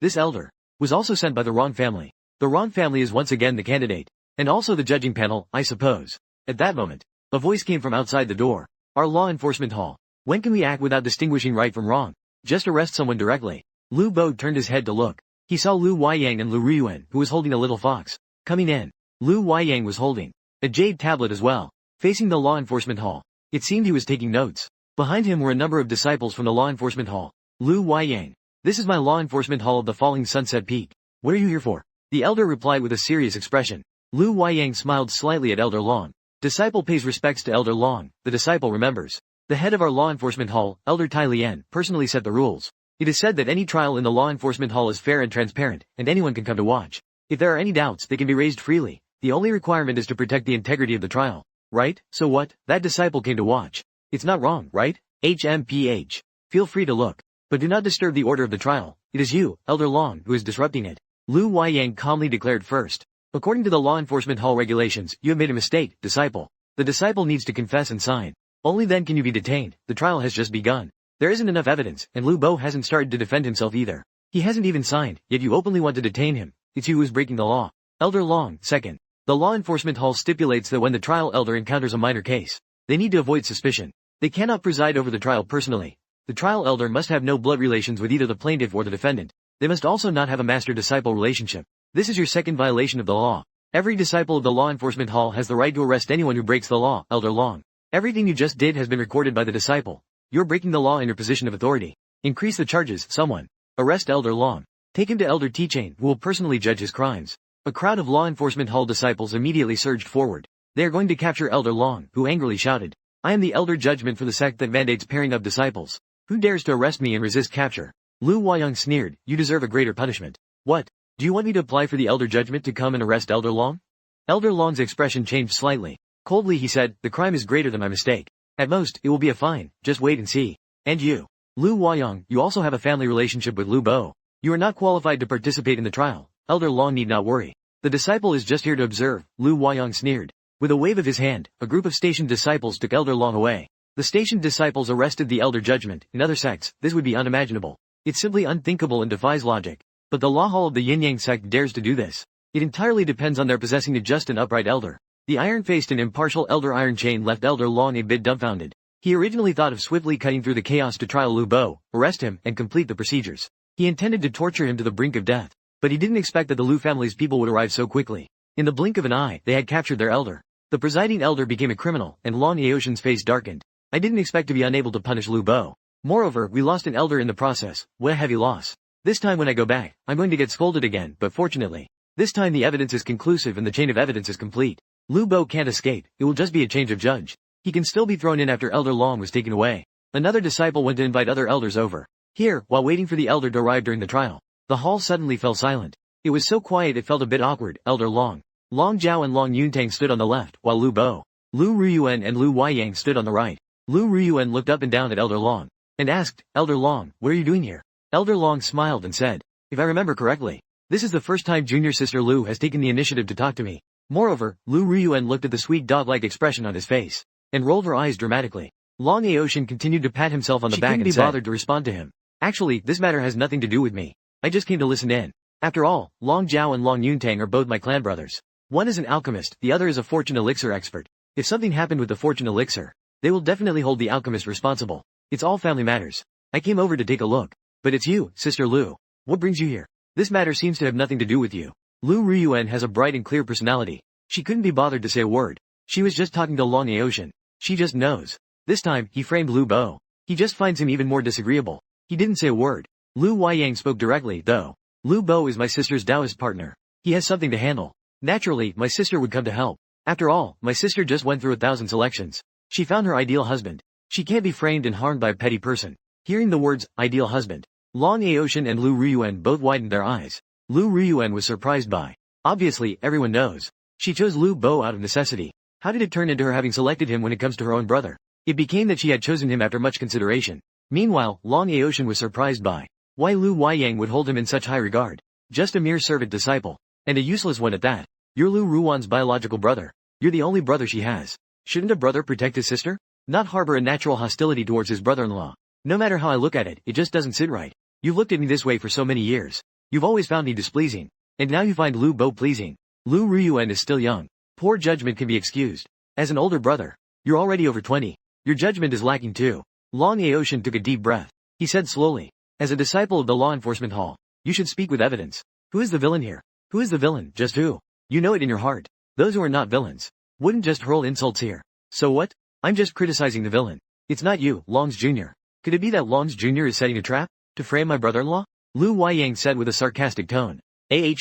Speaker 1: this elder was also sent by the wrong family. The wrong family is once again the candidate, and also the judging panel, I suppose. At that moment, a voice came from outside the door. "Our law enforcement hall. When can we act without distinguishing right from wrong? Just arrest someone directly." Lu Bo turned his head to look. He saw Lu Huayang and Lu Ryuan, who was holding a little fox, coming in. Lu Huayang was holding a jade tablet as well, facing the law enforcement hall. It seemed he was taking notes. Behind him were a number of disciples from the law enforcement hall. Lu Huayang. "This is my law enforcement hall of the falling sunset peak. What are you here for?" The elder replied with a serious expression. Lu Huayang smiled slightly at Elder Long. Disciple pays respects to Elder Long. The disciple remembers. The head of our law enforcement hall, Elder Tai Lian, personally set the rules. It is said that any trial in the law enforcement hall is fair and transparent, and anyone can come to watch. If there are any doubts, they can be raised freely. The only requirement is to protect the integrity of the trial. Right? So what? That disciple came to watch. It's not wrong, right? HMPH. Feel free to look. But do not disturb the order of the trial. It is you, Elder Long, who is disrupting it. Lu Huayang calmly declared first. According to the law enforcement hall regulations, you have made a mistake, disciple. The disciple needs to confess and sign. Only then can you be detained. The trial has just begun. There isn't enough evidence, and Lu Bo hasn't started to defend himself either. He hasn't even signed, yet you openly want to detain him. It's you who is breaking the law. Elder Long, second. The law enforcement hall stipulates that when the trial elder encounters a minor case, they need to avoid suspicion. They cannot preside over the trial personally. The trial elder must have no blood relations with either the plaintiff or the defendant. They must also not have a master-disciple relationship. This is your second violation of the law. Every disciple of the law enforcement hall has the right to arrest anyone who breaks the law, Elder Long. Everything you just did has been recorded by the disciple. You're breaking the law in your position of authority. Increase the charges, someone. Arrest Elder Long. Take him to Elder T-Chain, who will personally judge his crimes. A crowd of law enforcement hall disciples immediately surged forward. They are going to capture Elder Long, who angrily shouted, I am the elder judgment for the sect that mandates pairing of disciples. Who dares to arrest me and resist capture? Lu Huayang sneered, you deserve a greater punishment. What? Do you want me to apply for the elder judgment to come and arrest Elder Long? Elder Long's expression changed slightly. Coldly he said, the crime is greater than my mistake. At most, it will be a fine, just wait and see. And you, Lu Huayang, you also have a family relationship with Lu Bo. You are not qualified to participate in the trial. Elder Long need not worry. The disciple is just here to observe, Lu Huayang sneered. With a wave of his hand, a group of stationed disciples took Elder Long away. The stationed disciples arrested the elder judgment. In other sects, this would be unimaginable. It's simply unthinkable and defies logic. But the law hall of the Yin-Yang sect dares to do this. It entirely depends on their possessing a just and upright elder. The iron-faced and impartial Elder Iron Chain left Elder Long a bit dumbfounded. He originally thought of swiftly cutting through the chaos to trial Lu Bo, arrest him, and complete the procedures. He intended to torture him to the brink of death. But he didn't expect that the Lu family's people would arrive so quickly. In the blink of an eye, they had captured their elder. The presiding elder became a criminal, and Long Aoshan's face darkened. I didn't expect to be unable to punish Lu Bo. Moreover, we lost an elder in the process. What a heavy loss. This time when I go back, I'm going to get scolded again, but fortunately, this time the evidence is conclusive and the chain of evidence is complete. Lu Bo can't escape, it will just be a change of judge. He can still be thrown in after Elder Long was taken away. Another disciple went to invite other elders over. Here, while waiting for the elder to arrive during the trial, the hall suddenly fell silent. It was so quiet it felt a bit awkward. Elder Long, Long Zhao and Long Yuntang stood on the left, while Lu Bo, Lu Ruyuan and Lu Huayang stood on the right. Lu Ruyuan looked up and down at Elder Long, and asked, Elder Long, what are you doing here? Elder Long smiled and said, if I remember correctly, this is the first time junior sister Lu has taken the initiative to talk to me. Moreover, Lu Ruyuan looked at the sweet dog-like expression on his face, and rolled her eyes dramatically. Long Aoshan continued to pat himself on the back and said, she couldn't be bothered to respond to him. Actually, this matter has nothing to do with me. I just came to listen in. After all, Long Zhao and Long Yuntang are both my clan brothers. One is an alchemist, the other is a fortune elixir expert. If something happened with the fortune elixir, they will definitely hold the alchemist responsible. It's all family matters. I came over to take a look. But it's you, Sister Lu. What brings you here? This matter seems to have nothing to do with you. Lu Ruyuan has a bright and clear personality. She couldn't be bothered to say a word. She was just talking to Long Aoshan. She just knows. This time, he framed Lu Bo. He just finds him even more disagreeable. He didn't say a word. Lu Huayang spoke directly, though. Lu Bo is my sister's Taoist partner. He has something to handle. Naturally, my sister would come to help. After all, my sister just went through 1,000 selections. She found her ideal husband. She can't be framed and harmed by a petty person. Hearing the words, ideal husband, Long Aoshan and Lu Ruyuan both widened their eyes. Lu Ruyuan was surprised by. Obviously, everyone knows. She chose Lu Bo out of necessity. How did it turn into her having selected him when it comes to her own brother? It became that she had chosen him after much consideration. Meanwhile, Long Aoshan was surprised by why Lu Huayang would hold him in such high regard. Just a mere servant disciple. And a useless one at that. You're Lu Ruan's biological brother. You're the only brother she has. Shouldn't a brother protect his sister? Not harbor a natural hostility towards his brother-in-law. No matter how I look at it, it just doesn't sit right. You've looked at me this way for so many years. You've always found me displeasing. And now you find Lu Bo pleasing. Lu Ruyuan is still young. Poor judgment can be excused. As an older brother, you're already over 20. Your judgment is lacking too. Long Aoshan took a deep breath. He said slowly, as a disciple of the law enforcement hall, you should speak with evidence. Who is the villain here? Who is the villain? Just who? You know it in your heart. Those who are not villains wouldn't just hurl insults here. So what? I'm just criticizing the villain. It's not you, Long's Jr. Could it be that Long's Jr. is setting a trap to frame my brother-in-law? Lu Huayang said with a sarcastic tone.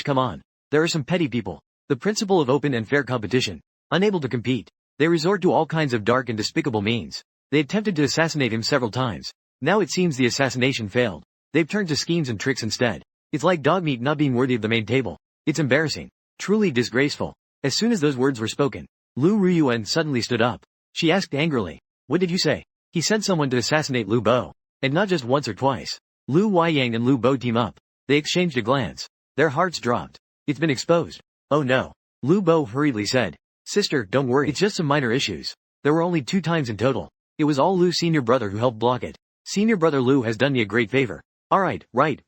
Speaker 1: Come on. There are some petty people. The principle of open and fair competition. Unable to compete, they resort to all kinds of dark and despicable means. They attempted to assassinate him several times. Now it seems the assassination failed. They've turned to schemes and tricks instead. It's like dog meat not being worthy of the main table. It's embarrassing. Truly disgraceful. As soon as those words were spoken, Lu Ruyuan suddenly stood up. She asked angrily, what did you say? He sent someone to assassinate Lu Bo. And not just once or twice. Lu Huayang and Lu Bo team up. They exchanged a glance. Their hearts dropped. It's been exposed. Oh no. Lu Bo hurriedly said. Sister, don't worry. It's just some minor issues. There were only 2 times in total. It was all Lu's senior brother who helped block it. Senior brother Lu has done me a great favor. Alright, right.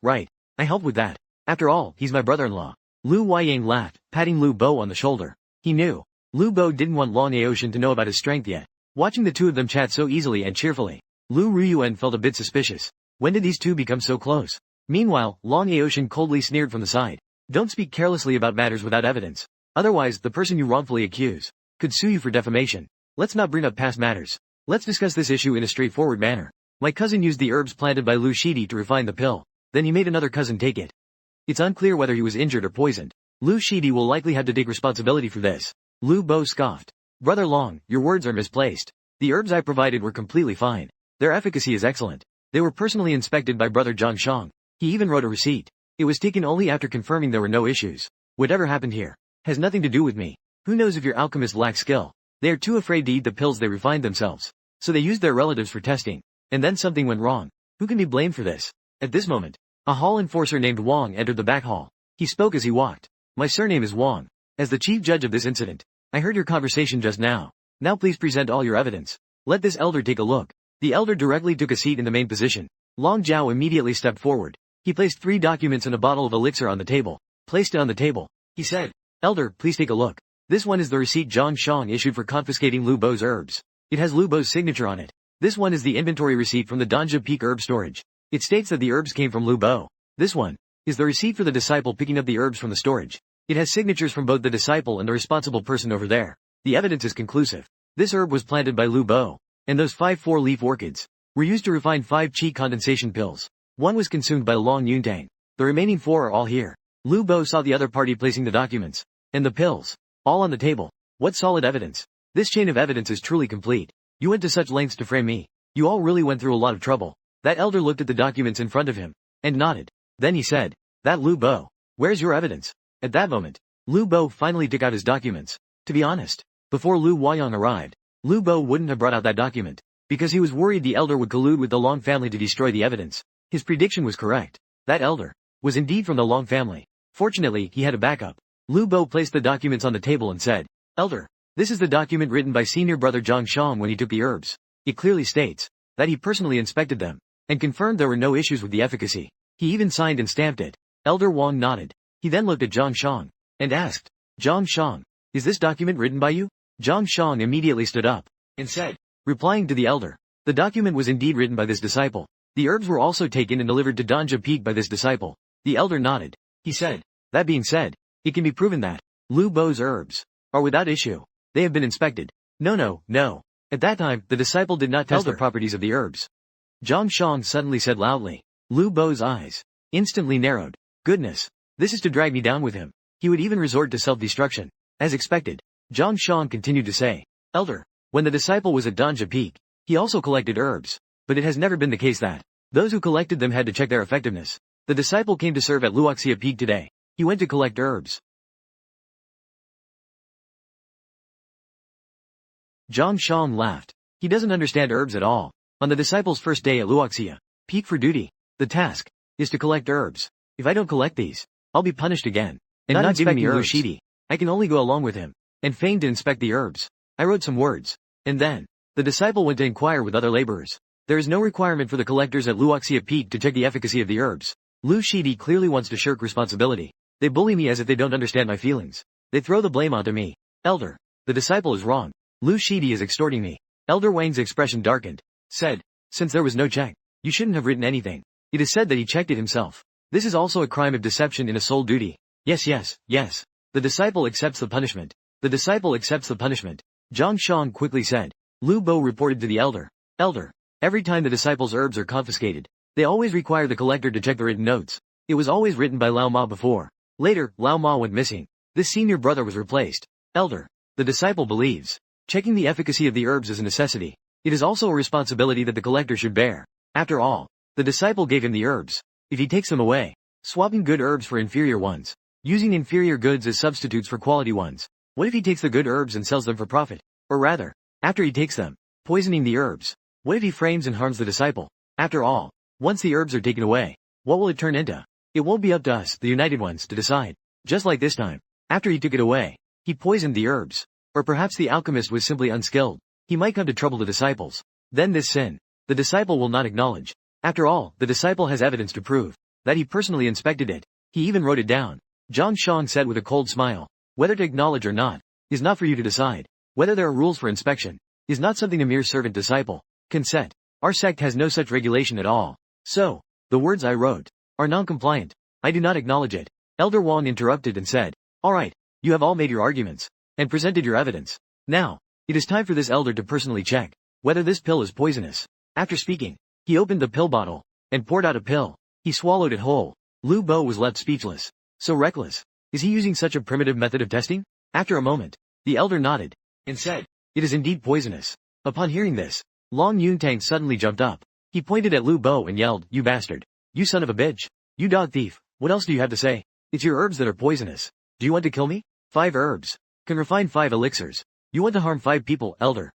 Speaker 1: I helped with that. After all, he's my brother-in-law. Lu Huayang laughed, patting Lu Bo on the shoulder. He knew. Lu Bo didn't want Long Aotian to know about his strength yet. Watching the two of them chat so easily and cheerfully, Lu Ruyuan felt a bit suspicious. When did these two become so close? Meanwhile, Long Aotian coldly sneered from the side. Don't speak carelessly about matters without evidence. Otherwise, the person you wrongfully accuse could sue you for defamation. Let's not bring up past matters. Let's discuss this issue in a straightforward manner. My cousin used the herbs planted by Lu Shidi to refine the pill. Then he made another cousin take it. It's unclear whether he was injured or poisoned. Lu Shidi will likely have to take responsibility for this. Lu Bo scoffed. Brother Long, your words are misplaced. The herbs I provided were completely fine. Their efficacy is excellent. They were personally inspected by Brother Zhang Shang. He even wrote a receipt. It was taken only after confirming there were no issues. Whatever happened here has nothing to do with me. Who knows if your alchemists lack skill? They are too afraid to eat the pills they refined themselves. So they used their relatives for testing. And then something went wrong. Who can be blamed for this? At this moment, a hall enforcer named Wang entered the back hall. He spoke as he walked. My surname is Wang. As the chief judge of this incident, I heard your conversation just now. Now please present all your evidence. Let this elder take a look. The elder directly took a seat in the main position. Long Zhao immediately stepped forward. He placed 3 documents and a bottle of elixir on the table. Placed it on the table. He said, Elder, please take a look. This one is the receipt Zhang Shang issued for confiscating Lu Bo's herbs. It has Lu Bo's signature on it. This one is the inventory receipt from the Danja Peak herb storage. It states that the herbs came from Lu Bo. This one is the receipt for the disciple picking up the herbs from the storage. It has signatures from both the disciple and the responsible person over there. The evidence is conclusive. This herb was planted by Lu Bo, and those 5 4-leaf orchids were used to refine 5 qi condensation pills. One was consumed by Long Yuntang. The remaining 4 are all here. Lu Bo saw the other party placing the documents and the pills all on the table. What solid evidence. This chain of evidence is truly complete. You went to such lengths to frame me. You all really went through a lot of trouble. That elder looked at the documents in front of him and nodded. Then he said, that Lu Bo, where's your evidence? At that moment, Lu Bo finally took out his documents. To be honest, before Lu Huayang arrived, Lu Bo wouldn't have brought out that document, because he was worried the elder would collude with the Long family to destroy the evidence. His prediction was correct. That elder was indeed from the Long family. Fortunately, he had a backup. Lu Bo placed the documents on the table and said, Elder, this is the document written by senior brother Zhang Shang when he took the herbs. It clearly states that he personally inspected them and confirmed there were no issues with the efficacy. He even signed and stamped it. Elder Wang nodded. He then looked at Zhang Shang and asked, Zhang Shang, is this document written by you? Zhang Shang immediately stood up and said, replying to the elder, the document was indeed written by this disciple. The herbs were also taken and delivered to Danja Peak by this disciple. The elder nodded. He said, that being said, it can be proven that Lu Bo's herbs are without issue. They have been inspected. No. At that time, the disciple did not test the properties of the herbs. Zhang Shang suddenly said loudly. Lu Bo's eyes instantly narrowed. Goodness. This is to drag me down with him. He would even resort to self-destruction. As expected, Zhang Shang continued to say, Elder, when the disciple was at Danja Peak, he also collected herbs. But it has never been the case that those who collected them had to check their effectiveness. The disciple came to serve at Luoxia Peak today. He went to collect herbs. Zhang Shang laughed. He doesn't understand herbs at all. On the disciple's first day at Luoxia Peak for duty, the task is to collect herbs. If I don't collect these, I'll be punished again. And not giving me herbs. I can only go along with him and feign to inspect the herbs. I wrote some words. And then the disciple went to inquire with other laborers. There is no requirement for the collectors at Luoxia Peak to check the efficacy of the herbs. Lu Shidi clearly wants to shirk responsibility. They bully me as if they don't understand my feelings. They throw the blame onto me. Elder, the disciple is wrong. Lu Shidi is extorting me. Elder Wang's expression darkened. Said, since there was no check, you shouldn't have written anything. It is said that he checked it himself. This is also a crime of deception in a sole duty. Yes. The disciple accepts the punishment. The disciple accepts the punishment. Zhang Shang quickly said. Lu Bo reported to the elder. Elder, every time the disciple's herbs are confiscated, they always require the collector to check the written notes. It was always written by Lao Ma before. Later, Lao Ma went missing. This senior brother was replaced. Elder, the disciple believes checking the efficacy of the herbs is a necessity. It is also a responsibility that the collector should bear. After all, the disciple gave him the herbs. If he takes them away, swapping good herbs for inferior ones, using inferior goods as substitutes for quality ones. What if he takes the good herbs and sells them for profit? Or rather, after he takes them, poisoning the herbs. What if he frames and harms the disciple? After all, once the herbs are taken away, what will it turn into? It won't be up to us, the united ones, to decide. Just like this time. After he took it away, he poisoned the herbs. Or perhaps the alchemist was simply unskilled. He might come to trouble the disciples. Then this sin, the disciple will not acknowledge. After all, the disciple has evidence to prove that he personally inspected it. He even wrote it down. Zhang Shang said with a cold smile. Whether to acknowledge or not, is not for you to decide. Whether there are rules for inspection is not something a mere servant disciple can set. Our sect has no such regulation at all. So, the words I wrote are non-compliant. I do not acknowledge it. Elder Wong interrupted and said, alright, you have all made your arguments and presented your evidence. Now, it is time for this elder to personally check whether this pill is poisonous. After speaking, he opened the pill bottle and poured out a pill. He swallowed it whole. Lu Bo was left speechless. So reckless. Is he using such a primitive method of testing? After a moment, the elder nodded and said, it is indeed poisonous. Upon hearing this, Long Yuntang suddenly jumped up. He pointed at Lu Bo and yelled, you bastard. You son of a bitch. You dog thief. What else do you have to say? It's your herbs that are poisonous. Do you want to kill me? 5 herbs can refine 5 elixirs. You want to harm 5 people, elder.